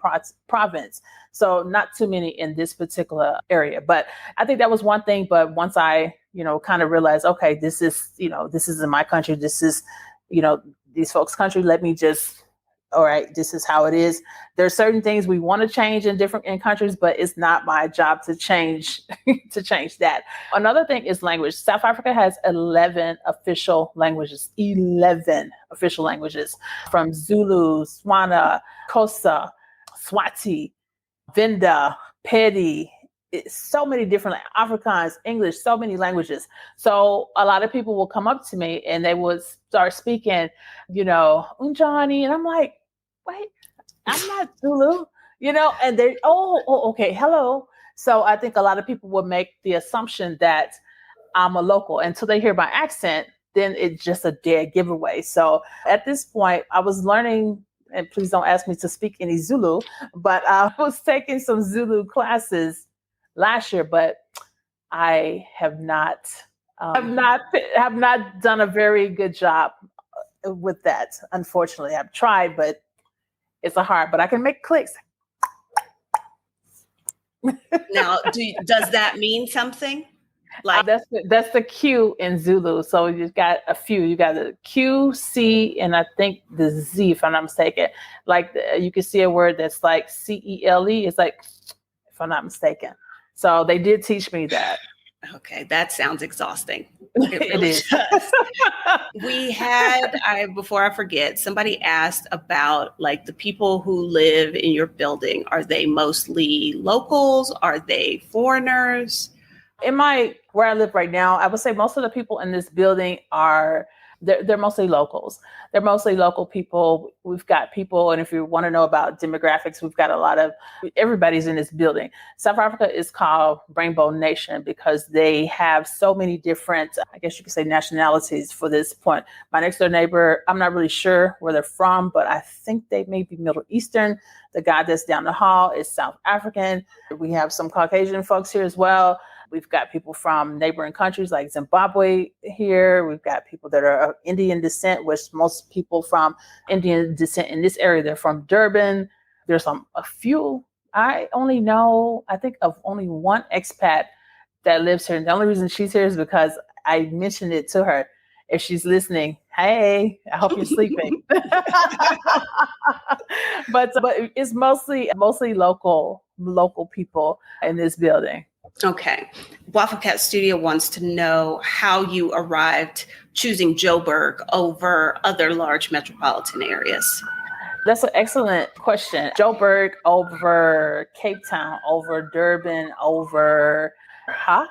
province. So not too many in this particular area. But I think that was one thing. But once I, kind of realized, okay, this is in my country. This is, these folks' country. Let me just, all right, this is how it is. There are certain things we want to change in countries, but it's not my job to change that. Another thing is language. South Africa has 11 official languages, from Zulu, Swana, Xhosa, Swati, Venda, Pedi. It's so many different Afrikaans, English, so many languages. So a lot of people will come up to me and they would start speaking, Unjani, and I'm like, wait, I'm not Zulu, and they, okay, hello. So I think a lot of people will make the assumption that I'm a local until they hear my accent, then it's just a dead giveaway. So at this point, I was learning, and please don't ask me to speak any Zulu, but I was taking some Zulu classes last year, but I have not done a very good job with that. Unfortunately, I've tried, but it's hard. But I can make clicks. Now, does that mean something? Like that's the Q in Zulu. So you've got a few. You got the Q, C, and I think the Z, if I'm not mistaken. Like you can see a word that's like CELE. It's like, if I'm not mistaken. So they did teach me that. Okay, that sounds exhausting. It is. We had, before I forget, somebody asked about like the people who live in your building. Are they mostly locals? Are they foreigners? Where I live right now, I would say most of the people in this building they're mostly locals. They're mostly local people. We've got people, and if you want to know about demographics, we've got everybody's in this building. South Africa is called Rainbow Nation because they have so many different, I guess you could say, nationalities for this point. My next door neighbor, I'm not really sure where they're from, but I think they may be Middle Eastern. The guy that's down the hall is South African. We have some Caucasian folks here as well. We've got people from neighboring countries like Zimbabwe here. We've got people that are of Indian descent, which most people from Indian descent in this area, they're from Durban. There's a few. I think of only one expat that lives here. And the only reason she's here is because I mentioned it to her. If she's listening, hey, I hope you're sleeping. But it's mostly local people in this building. Okay. Waffle Cat Studio wants to know how you arrived choosing Joburg over other large metropolitan areas. That's an excellent question. Joburg over Cape Town, over Durban, over and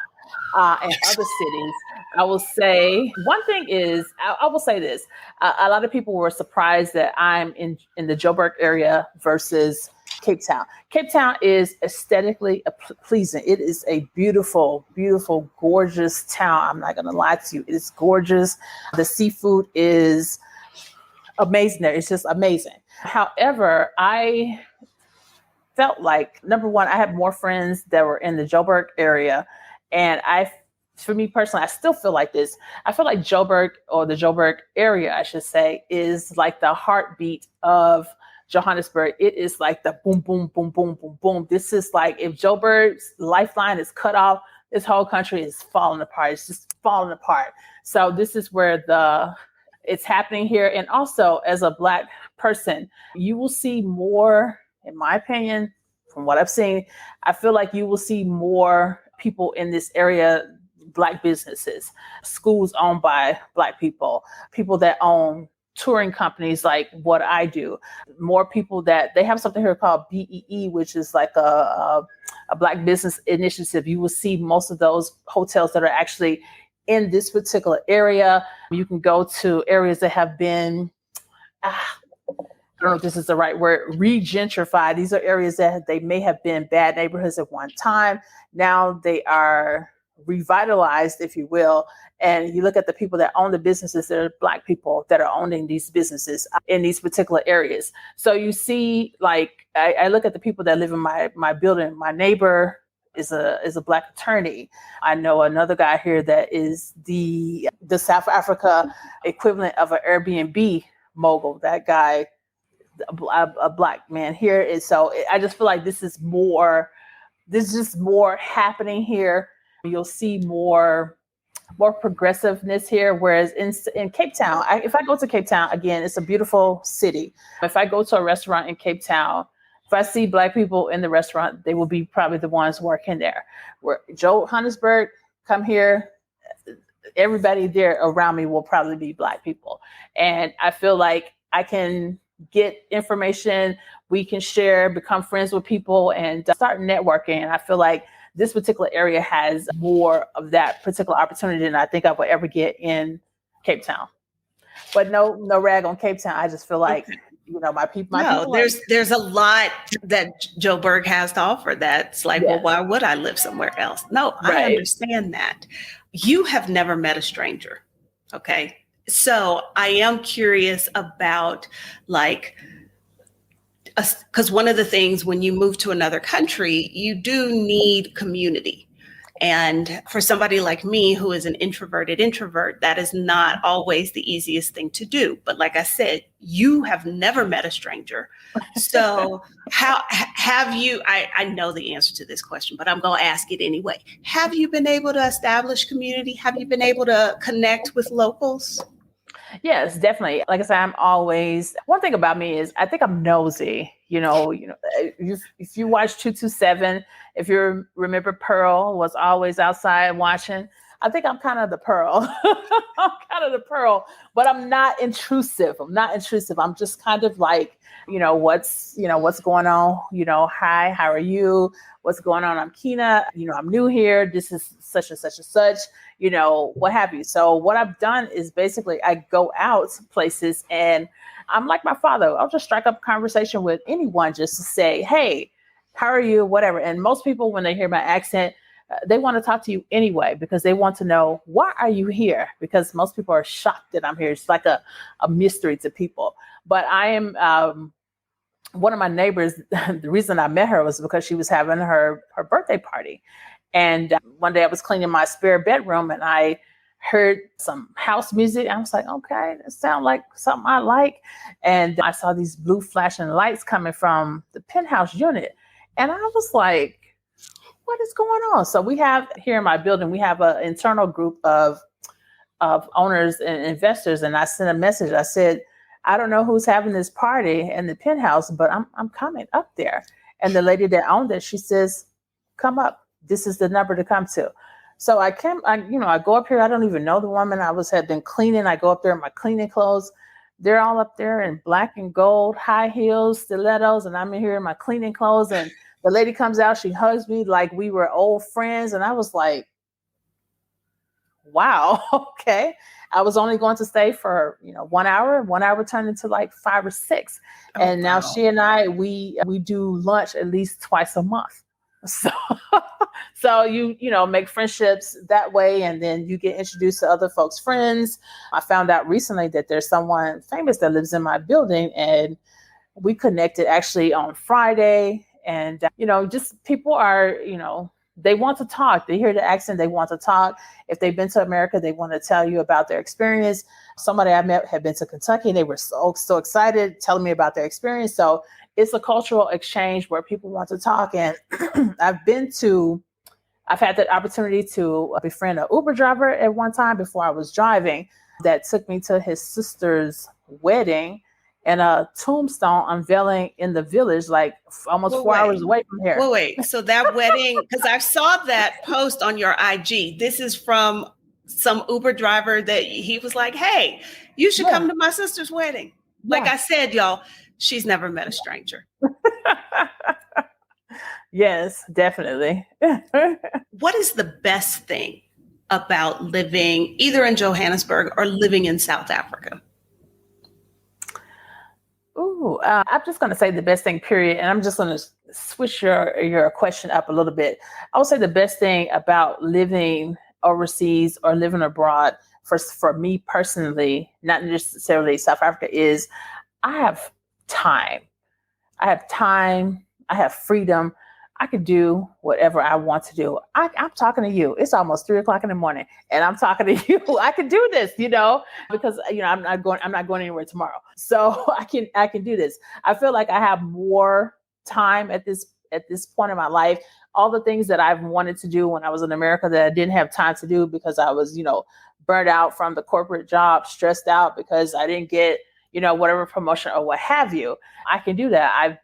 other cities. I will say one thing is, I will say this. A lot of people were surprised that I'm in the Joburg area versus Cape Town. Cape Town is aesthetically pleasing. It is a beautiful, beautiful, gorgeous town. I'm not going to lie to you. It is gorgeous. The seafood is amazing there. It's just amazing. However, I felt like, number one, I had more friends that were in the Joburg area. And for me personally, I still feel like this. I feel like Joburg, or the Joburg area, I should say, is like the heartbeat of Johannesburg. It is like the boom, boom, boom, boom, boom, boom. This is like, if Joburg's lifeline is cut off, this whole country is falling apart. It's just falling apart. So this is where it's happening here. And also, as a Black person, you will see more, in my opinion, from what I've seen, I feel like you will see more people in this area, Black businesses, schools owned by Black people, people that own touring companies like what I do, more people that they have something here called BEE, which is like a Black business initiative. You will see most of those hotels that are actually in this particular area. You can go to areas that have been, I don't know if this is the right word, regentrified. These are areas that they may have been bad neighborhoods at one time. Now they are revitalized, if you will. And you look at the people that own the businesses, that are Black people that are owning these businesses in these particular areas. So you see, like, I look at the people that live in my building. My neighbor is a Black attorney. I know another guy here that is the South Africa equivalent of an Airbnb mogul. That guy, a Black man here is. So I just feel like there's just more happening here. You'll see more progressiveness here. Whereas in Cape Town, if I go to Cape Town, again, it's a beautiful city. If I go to a restaurant in Cape Town, if I see Black people in the restaurant, they will be probably the ones working there. Where Johannesburg, come here, everybody there around me will probably be Black people. And I feel like I can get information, we can share, become friends with people, and start networking. And I feel like this particular area has more of that particular opportunity than I think I will ever get in Cape Town. But no rag on Cape Town. I just feel like, my people. There's a lot that Joburg has to offer. That's like, well, why would I live somewhere else? No, right. I understand that. You have never met a stranger. Okay. So I am curious about, like, because one of the things when you move to another country, you do need community. And for somebody like me, who is an introverted introvert, that is not always the easiest thing to do. But like I said, you have never met a stranger. So how have you, I know the answer to this question, but I'm going to ask it anyway. Have you been able to establish community? Have you been able to connect with locals? Yes, definitely. Like I said, one thing about me is I think I'm nosy. If you watch 227, if you remember Pearl was always outside watching, I think I'm kind of the Pearl. But I'm not intrusive. I'm just kind of like, what's going on? Hi, how are you? What's going on? I'm Kina. I'm new here. This is such and such and such, what have you. So what I've done is basically I go out places and I'm like my father. I'll just strike up a conversation with anyone just to say, hey, how are you? Whatever. And most people, when they hear my accent, they want to talk to you anyway, because they want to know, why are you here? Because most people are shocked that I'm here. It's like a mystery to people. But I am one of my neighbors. The reason I met her was because she was having her birthday party. And one day I was cleaning my spare bedroom and I heard some house music. I was like, okay, that sounds like something I like. And I saw these blue flashing lights coming from the penthouse unit. And I was like, what is going on? So we have here in my building, we have an internal group of owners and investors. And I sent a message. I said, I don't know who's having this party in the penthouse, but I'm coming up there. And the lady that owned it, she says, come up. This is the number to come to. So I go up here. I don't even know the woman. Had been cleaning. I go up there in my cleaning clothes. They're all up there in black and gold, high heels, stilettos. And I'm in here in my cleaning clothes. And the lady comes out, she hugs me like we were old friends. And I was like, wow, okay. I was only going to stay for, 1 hour. 1 hour turned into like 5 or 6. Oh, and now she and I, we do lunch at least twice a month. So you make friendships that way, and then you get introduced to other folks' friends. I found out recently that there's someone famous that lives in my building, and we connected actually on Friday. And just people are, they want to talk. They hear the accent, they want to talk. If they've been to America, they want to tell you about their experience. Somebody I met had been to Kentucky. They were so excited, telling me about their experience. So it's a cultural exchange where people want to talk. And I've had the opportunity to befriend an Uber driver at one time before I was driving, that took me to his sister's wedding and a tombstone unveiling in the village, like almost 4 hours away from here. Wait. So that wedding, because I saw that post on your IG. This is from some Uber driver that he was like, hey, you should come to my sister's wedding. Like I said, y'all, she's never met a stranger. Yes, definitely. What is the best thing about living either in Johannesburg or living in South Africa? Ooh, I'm just going to say the best thing, period. And I'm just going to switch your question up a little bit. I would say the best thing about living overseas or living abroad for me personally, not necessarily South Africa, is I have time. I have time. I have freedom. I could do whatever I want to do. I'm talking to you. It's almost 3:00 in the morning, and I'm talking to you. I can do this, because I'm not going anywhere tomorrow, so I can do this. I feel like I have more time at this point in my life. All the things that I've wanted to do when I was in America that I didn't have time to do because I was, burnt out from the corporate job, stressed out because I didn't get, whatever promotion or what have you. I can do that. I've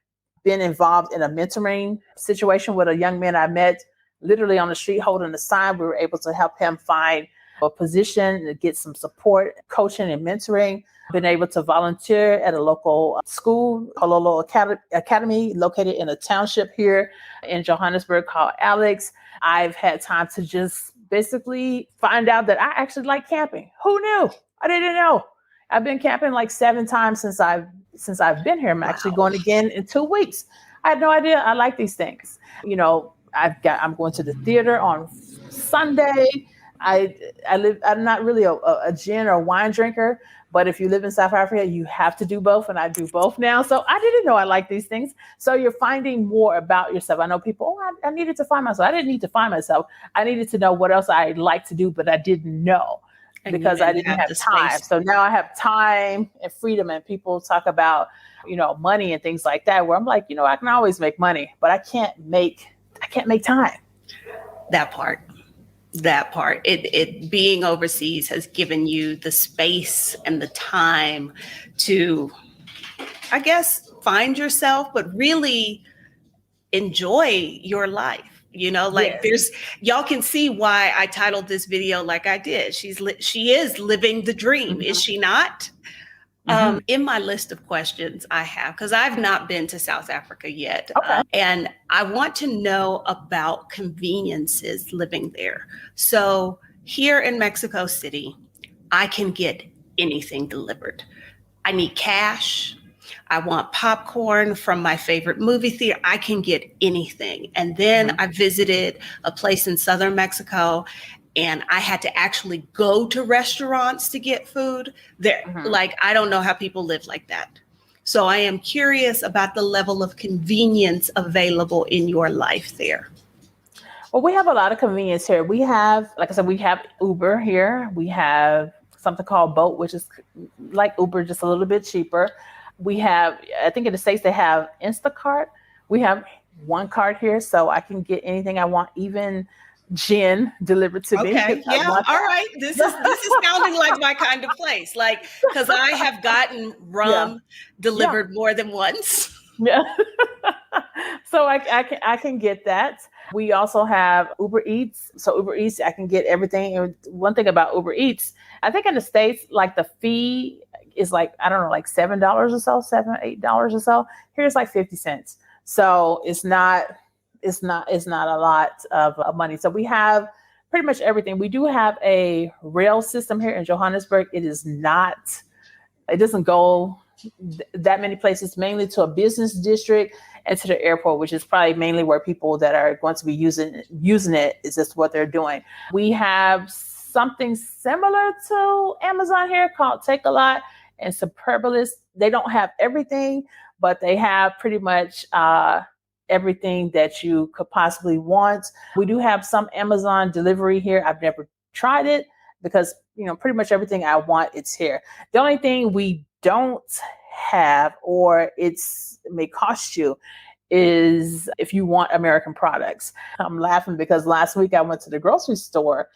been involved in a mentoring situation with a young man I met literally on the street holding a sign. We were able to help him find a position to get some support, coaching and mentoring. Been able to volunteer at a local school, Kololo Academy, located in a township here in Johannesburg called Alex. I've had time to just basically find out that I actually like camping. Who knew? I didn't know. I've been camping like 7 times since I've been here. I'm actually going again in 2 weeks. I had no idea I like these things. I'm going to the theater on Sunday. I'm not really a gin or wine drinker, but if you live in South Africa, you have to do both, and I do both now. So I didn't know I like these things. So you're finding more about yourself. I know people, I needed to find myself. I didn't need to find myself. I needed to know what else I like to do, but I didn't know because I didn't have time. So now I have time and freedom, and people talk about, money and things like that, where I'm like, I can always make money, but I can't make time. That part. It being overseas has given you the space and the time to, I guess, find yourself, but really enjoy your life. Yes. Y'all can see why I titled this video like I did. She is living the dream, is she not? In my list of questions I have, because I've not been to South Africa yet. Okay. And I want to know about conveniences living there. So here in Mexico City, I can get anything delivered. I need cash. I want popcorn from my favorite movie theater. I can get anything. And then I visited a place in southern Mexico, and I had to actually go to restaurants to get food. I don't know how people live like that. So I am curious about the level of convenience available in your life there. Well, we have a lot of convenience here. We have, like I said, we have Uber here. We have something called Bolt, which is like Uber, just a little bit cheaper. We have, I think in the States, they have Instacart. We have one cart here, so I can get anything I want, even gin delivered to me. Okay, yeah, all right. This is sounding like my kind of place, because I have gotten rum delivered more than once. Yeah. So I can get that. We also have Uber Eats. So Uber Eats, I can get everything. And one thing about Uber Eats, I think in the States, like the fee is like, I don't know, like $7 or so, $7, $8 or so. Here's like 50 cents. So it's not a lot of money. So we have pretty much everything. We do have a rail system here in Johannesburg. It doesn't go that many places, mainly to a business district and to the airport, which is probably mainly where people that are going to be using it is just what they're doing. We have something similar to Amazon here called Takealot and Superbalist. They don't have everything, but they have pretty much everything that you could possibly want. We do have some Amazon delivery here. I've never tried it because, pretty much everything I want, it's here. The only thing we don't have, or it may cost you, is if you want American products. I'm laughing because last week I went to the grocery store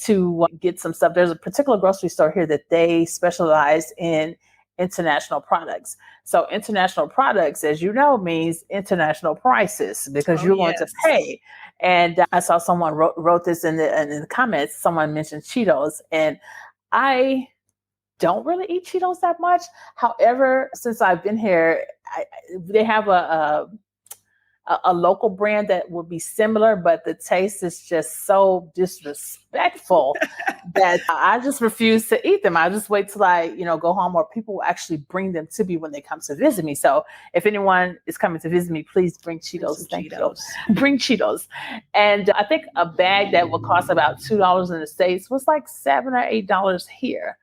to get some stuff. There's a particular grocery store here that they specialize in international products. So international products, as you know, means international prices because you're going to pay. And I saw someone wrote this in the comments. Someone mentioned Cheetos, and I don't really eat Cheetos that much. However, since I've been here, they have a a local brand that would be similar, but the taste is just so disrespectful that I just refuse to eat them. I just wait till I, go home, or people will actually bring them to me when they come to visit me. So if anyone is coming to visit me, please bring Cheetos. Thank you. Bring Cheetos. And I think a bag that would cost about $2 in the States was like $7 or $8 here.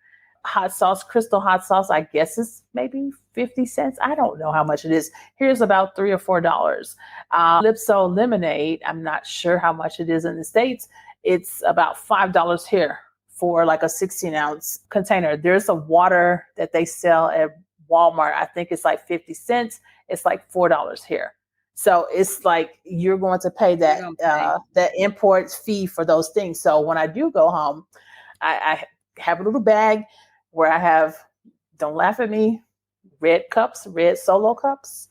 Hot sauce, Crystal hot sauce, I guess is maybe 50 cents. I don't know how much it is. Here's about $3 or $4. Lipso lemonade, I'm not sure how much it is in the States. It's about $5 here for like a 16-ounce container. There's a water that they sell at Walmart. I think it's like 50 cents. It's like $4 here. So it's like you're going to pay that import fee for those things. So when I do go home, I have a little bag where I have, don't laugh at me, red Solo cups,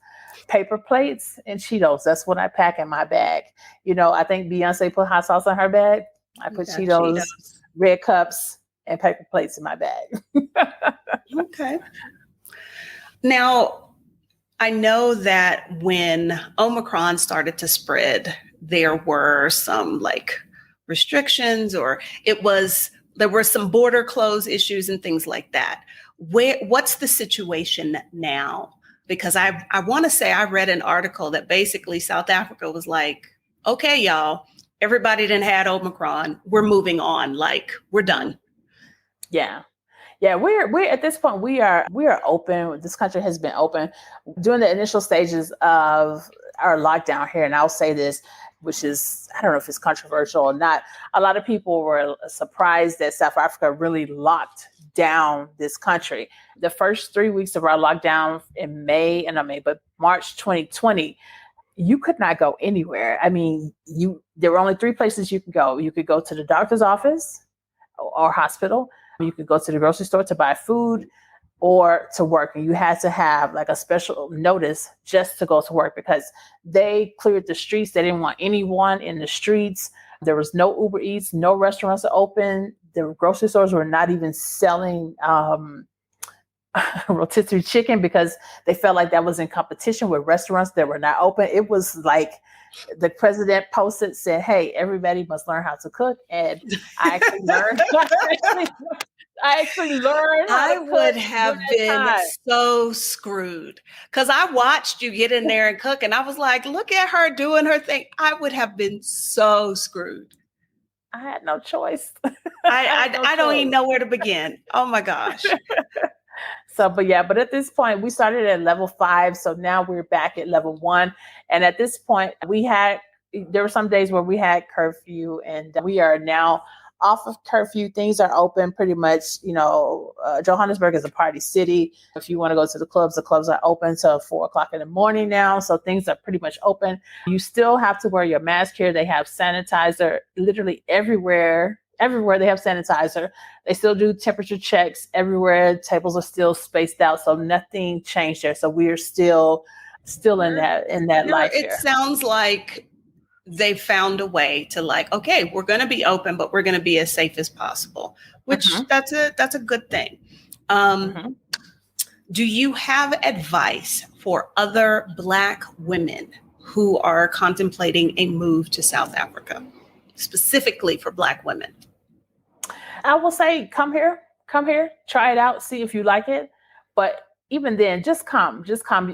paper plates, and Cheetos. That's what I pack in my bag. I think Beyonce put hot sauce in her bag. I put Cheetos, red cups, and paper plates in my bag. Okay. Now, I know that when Omicron started to spread, there were some restrictions, or there were some border close issues and things like that. What's the situation now? Because I want to say I read an article that basically South Africa was like, okay, y'all, everybody done had Omicron. We're moving on. We're done. Yeah. Yeah, we're at this point, we are open. This country has been open during the initial stages of our lockdown here. And I'll say this, which is, I don't know if it's controversial or not. A lot of people were surprised that South Africa really locked down this country. The first 3 weeks of our lockdown in March 2020, you could not go anywhere. I mean, there were only 3 places you could go. You could go to the doctor's office or hospital. You could go to the grocery store to buy food or to work. And you had to have a special notice just to go to work because they cleared the streets. They didn't want anyone in the streets. There was no Uber Eats, no restaurants open. The grocery stores were not even selling rotisserie chicken because they felt like that was in competition with restaurants that were not open. It was like the president said, hey, everybody must learn how to cook. And I actually learned. I would have been so screwed because I watched you get in there and cook. And I was like, look at her doing her thing. I would have been so screwed. I had no choice. I don't even know where to begin. Oh my gosh. But at this point, we started at level 5. So now we're back at level 1. And at this point, there were some days where we had curfew, and we are now off of curfew. Things are open pretty much. Johannesburg is a party city. If you want to go to the clubs are open till 4:00 in the morning now. So things are pretty much open. You still have to wear your mask here. They have sanitizer literally everywhere. Everywhere they have sanitizer. They still do temperature checks everywhere. Tables are still spaced out. So nothing changed there. So we're still in that life here. It sounds like they found a way to okay, we're going to be open, but we're going to be as safe as possible, which that's a good thing. Do you have advice for other Black women who are contemplating a move to South Africa, specifically for Black women? I will say, come here, try it out, see if you like it. But even then, just come.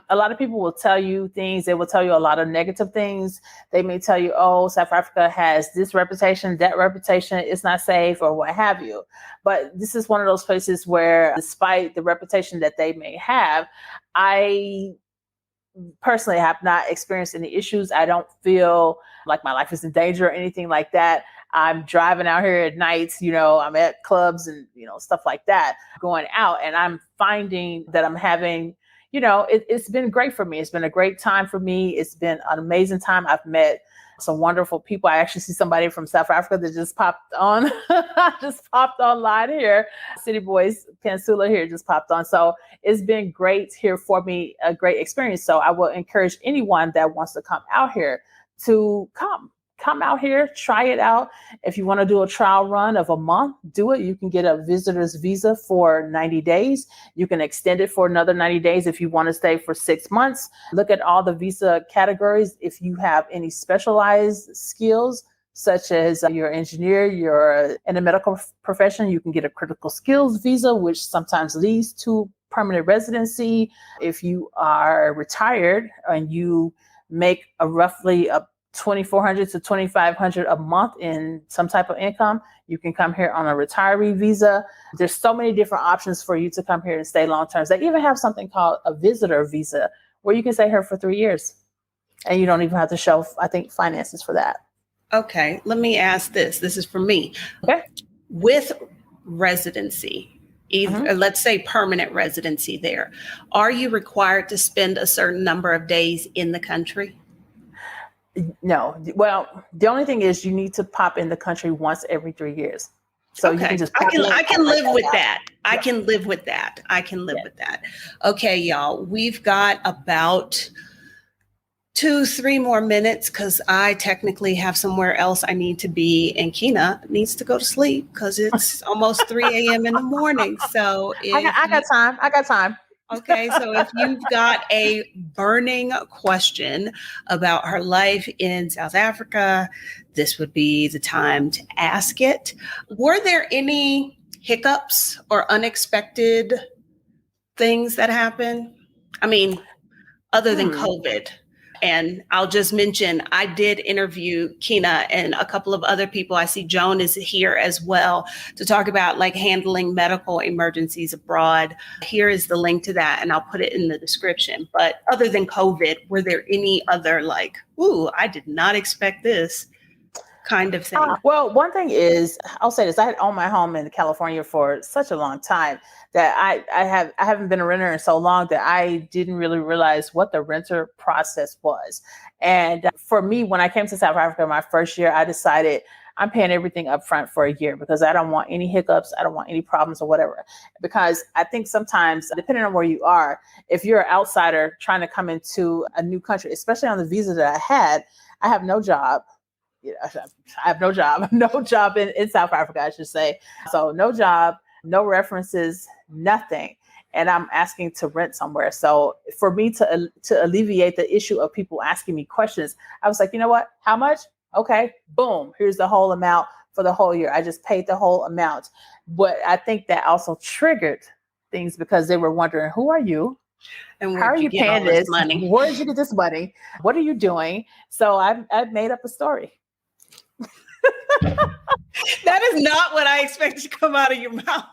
A lot of people will tell you things. They will tell you a lot of negative things. They may tell you, oh, South Africa has this reputation, that reputation, it's not safe, or what have you. But this is one of those places where, despite the reputation that they may have, I personally have not experienced any issues. I don't feel like my life is in danger or anything like that. I'm driving out here at nights, I'm at clubs and, stuff like that, going out, and I'm finding that I'm having, it's been great for me. It's been a great time for me. It's been an amazing time. I've met some wonderful people. I actually see somebody from South Africa that just popped on, online here. City Boys Pansula here just popped on. So it's been great here for me, a great experience. So I will encourage anyone that wants to come out here to come come out here, try it out. If you want to do a trial run of a month, do it. You can get a visitor's visa for 90 days. You can extend it for another 90 days if you want to stay for 6 months. Look at all the visa categories. If you have any specialized skills, such as you're an engineer, you're in a medical profession, you can get a critical skills visa, which sometimes leads to permanent residency. If you are retired and you make a roughly $2,400 to $2,500 a month in some type of income, you can come here on a retiree visa. There's so many different options for you to come here and stay long term. They even have something called a visitor visa where you can stay here for 3 years and you don't even have to show, I think, finances for that. Okay, let me ask this. This is for me. Okay. With residency, let's say permanent residency there, are you required to spend a certain number of days in the country? No. Well, the only thing is you need to pop in the country once every 3 years. So okay. You can just I can live with that. Yeah. I can live with that. I can live with that. Okay, y'all, we've got about 2-3 more minutes because I technically have somewhere else I need to be, and Kina needs to go to sleep because it's almost 3 a.m. in the morning. So I got time. Okay, so if you've got a burning question about her life in South Africa, this would be the time to ask it. Were there any hiccups or unexpected things that happened? I mean, other than COVID. And I'll just mention, I did interview Kina and a couple of other people. I see Joan is here as well to talk about like handling medical emergencies abroad. Here is the link to that, and I'll put it in the description. But other than COVID, were there any other like, ooh, I did not expect this kind of thing? Well, one thing is, I'll say this, I had owned my home in California for such a long time that I haven't been a renter in so long that I didn't really realize what the renter process was. And for me, when I came to South Africa my first year, I decided I'm paying everything up front for a year because I don't want any hiccups. I don't want any problems or whatever. Because I think sometimes, depending on where you are, if you're an outsider trying to come into a new country, especially on the visa that I have no job. I have no job in South Africa, I should say. So no job, no references, nothing. And I'm asking to rent somewhere. So for me to alleviate the issue of people asking me questions, I was like, you know what? How much? Okay, boom. Here's the whole amount for the whole year. I just paid the whole amount. But I think that also triggered things because they were wondering, who are you? And how are you paying this money? Where did you get this money? What are you doing? So I've made up a story. That is not what I expected to come out of your mouth.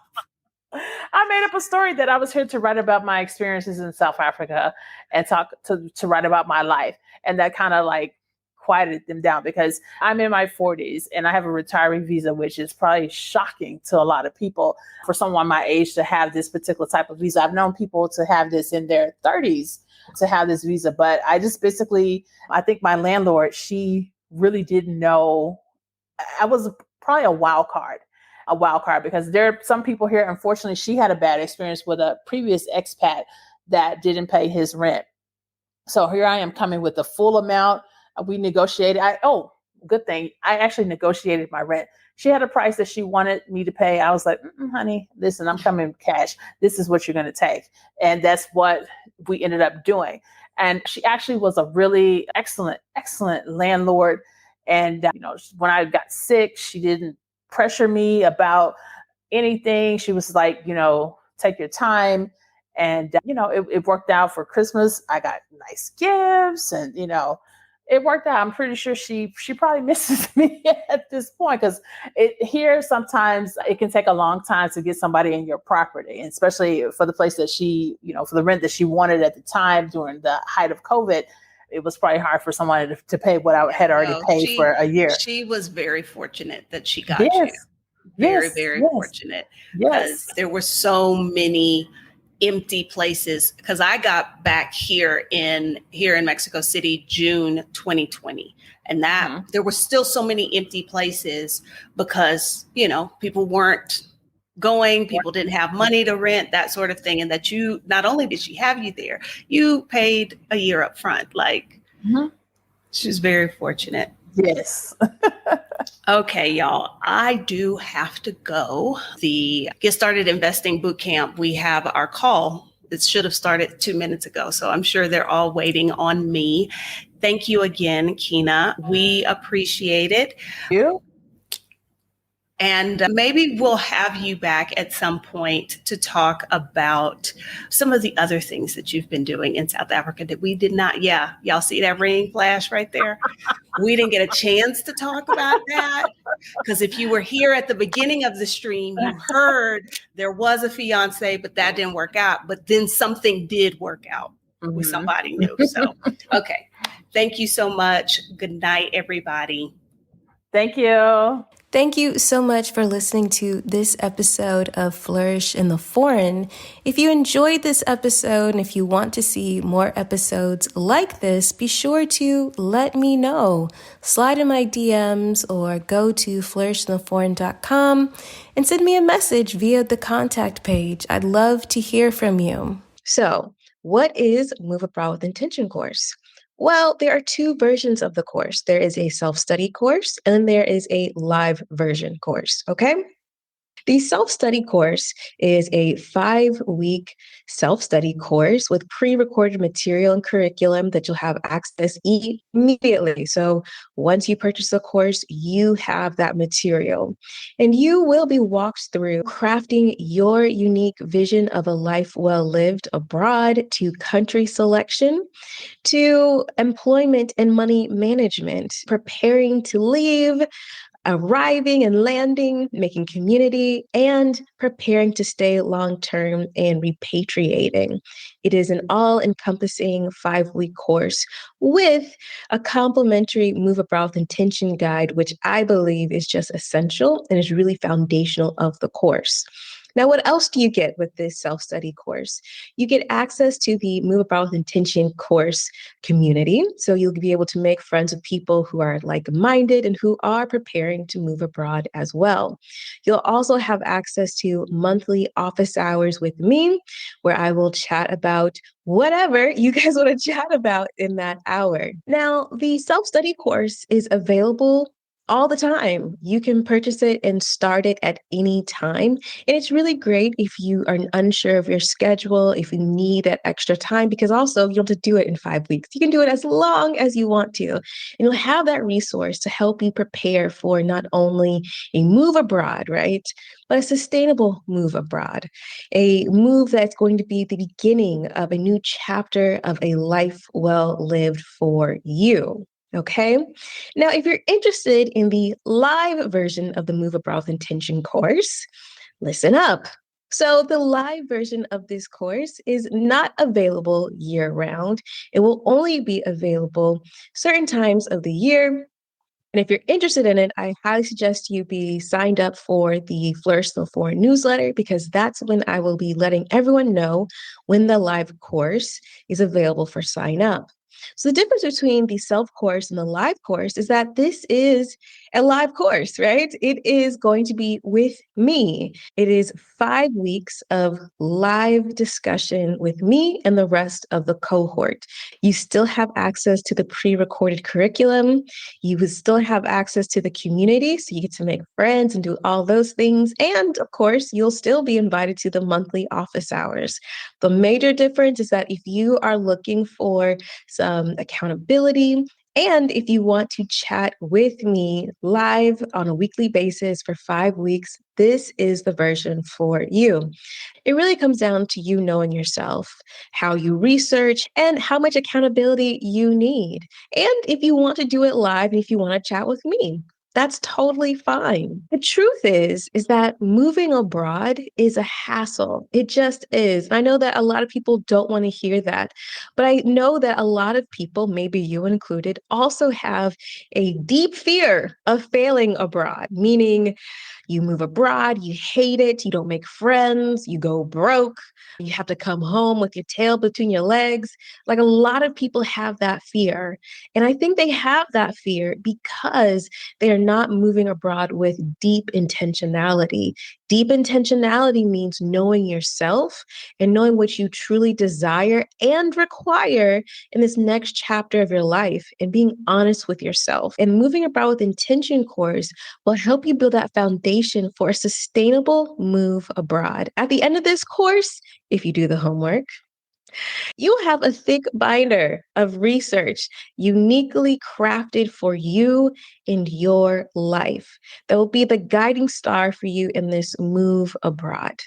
I made up a story that I was here to write about my experiences in South Africa and talk to write about my life. And that kind of like quieted them down because I'm in my 40s and I have a retiree visa, which is probably shocking to a lot of people for someone my age to have this particular type of visa. I've known people to have this in their 30s to have this visa, but I just basically, I think my landlord, she really didn't know. I was probably a wild card because there are some people here. Unfortunately, she had a bad experience with a previous expat that didn't pay his rent. So here I am coming with the full amount. We negotiated. Good thing. I actually negotiated my rent. She had a price that she wanted me to pay. I was like, honey, listen, I'm coming cash. This is what you're going to take. And that's what we ended up doing. And she actually was a really excellent landlord. And, when I got sick, she didn't pressure me about anything. She was like, take your time. And, it worked out for Christmas. I got nice gifts and, it worked out. I'm pretty sure she probably misses me at this point because here sometimes it can take a long time to get somebody in your property, and especially for the place that she, for the rent that she wanted at the time during the height of COVID. It was probably hard for someone to pay what I had already paid for a year. She was very fortunate that she got you. Very fortunate. Because there were so many empty places. Because I got back here in Mexico City, June 2020. And that there were still so many empty places because, people weren't going, people didn't have money to rent, that sort of thing. And that not only did she have you there, you paid a year up front. Like, she was very fortunate. Yes. Okay, y'all, I do have to go. The Get Started Investing Bootcamp, we have our call. It should have started 2 minutes ago, so I'm sure they're all waiting on me. Thank you again, Kina. We appreciate it. You? And maybe we'll have you back at some point to talk about some of the other things that you've been doing in South Africa that we did not. Yeah, y'all see that ring flash right there? We didn't get a chance to talk about that because if you were here at the beginning of the stream, you heard there was a fiance, but that didn't work out. But then something did work out with somebody new. So, okay. Thank you so much. Good night, everybody. Thank you. Thank you so much for listening to this episode of Flourish in the Foreign. If you enjoyed this episode and if you want to see more episodes like this, be sure to let me know. Slide in my DMs or go to flourishintheforeign.com and send me a message via the contact page. I'd love to hear from you. So, what is Move Abroad with Intention course? Well, there are two versions of the course. There is a self-study course, and then there is a live version course, okay? The self-study course is a 5-week self-study course with pre-recorded material and curriculum that you'll have access immediately. So once you purchase the course, you have that material. And you will be walked through crafting your unique vision of a life well lived abroad, to country selection, to employment and money management, preparing to leave, arriving and landing, making community, and preparing to stay long-term and repatriating. It is an all-encompassing 5-week course with a complimentary Move Abroad with Intention guide, which I believe is just essential and is really foundational of the course. Now, what else do you get with this self-study course? You get access to the Move Abroad with Intention course community. So you'll be able to make friends with people who are like-minded and who are preparing to move abroad as well. You'll also have access to monthly office hours with me, where I will chat about whatever you guys want to chat about in that hour. Now, the self-study course is available all the time. You can purchase it and start it at any time. And it's really great if you are unsure of your schedule, if you need that extra time, because also you don't have to do it in 5 weeks. You can do it as long as you want to. And you'll have that resource to help you prepare for not only a move abroad, right? But a sustainable move abroad, a move that's going to be the beginning of a new chapter of a life well lived for you. Okay. Now, if you're interested in the live version of the Move Abroad with Intention course, listen up. So the live version of this course is not available year round. It will only be available certain times of the year. And if you're interested in it, I highly suggest you be signed up for the Flourish in the Foreign newsletter, because that's when I will be letting everyone know when the live course is available for sign up. So the difference between the self course and the live course is that this is a live course, right? It is going to be with me. It is 5 weeks of live discussion with me and the rest of the cohort. You still have access to the pre-recorded curriculum. You would still have access to the community, so you get to make friends and do all those things. And of course, you'll still be invited to the monthly office hours. The major difference is that if you are looking for some accountability, and if you want to chat with me live on a weekly basis for 5 weeks, this is the version for you. It really comes down to you knowing yourself, how you research, and how much accountability you need. And if you want to do it live, and if you want to chat with me, that's totally fine. The truth is that moving abroad is a hassle. It just is. I know that a lot of people don't want to hear that, but I know that a lot of people, maybe you included, also have a deep fear of failing abroad, meaning you move abroad, you hate it, you don't make friends, you go broke, you have to come home with your tail between your legs. Like, a lot of people have that fear. And I think they have that fear because they are not moving abroad with deep intentionality. Deep intentionality means knowing yourself and knowing what you truly desire and require in this next chapter of your life, and being honest with yourself. And moving abroad with intention course will help you build that foundation for a sustainable move abroad. At the end of this course, if you do the homework, you have a thick binder of research uniquely crafted for you and your life that will be the guiding star for you in this move abroad.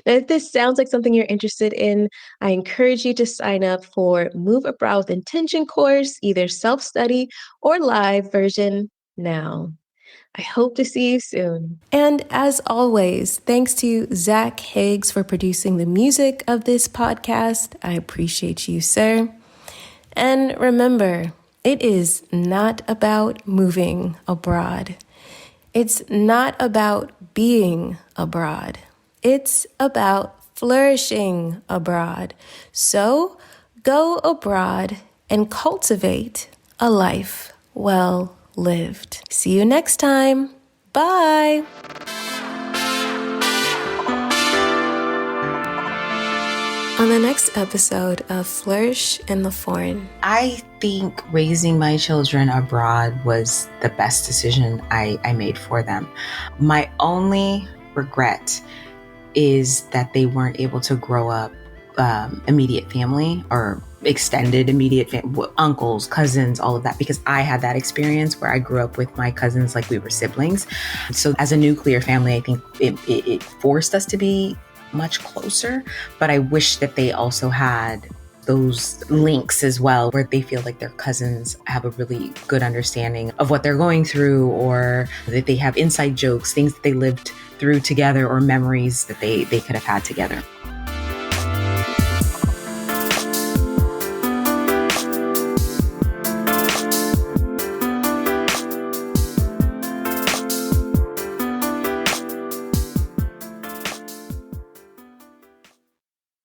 Now, if this sounds like something you're interested in, I encourage you to sign up for Move Abroad with Intention course, either self-study or live version now. I hope to see you soon. And as always, thanks to Zach Higgs for producing the music of this podcast. I appreciate you, sir. And remember, it is not about moving abroad. It's not about being abroad. It's about flourishing abroad. So go abroad and cultivate a life well lived. See you next time. Bye. On the next episode of Flourish in the Foreign. I think raising my children abroad was the best decision I made for them. My only regret is that they weren't able to grow up immediate family or extended immediate uncles, cousins, all of that, because I had that experience where I grew up with my cousins like we were siblings. So as a nuclear family, I think it forced us to be much closer, but I wish that they also had those links as well, where they feel like their cousins have a really good understanding of what they're going through, or that they have inside jokes, things that they lived through together, or memories that they could have had together.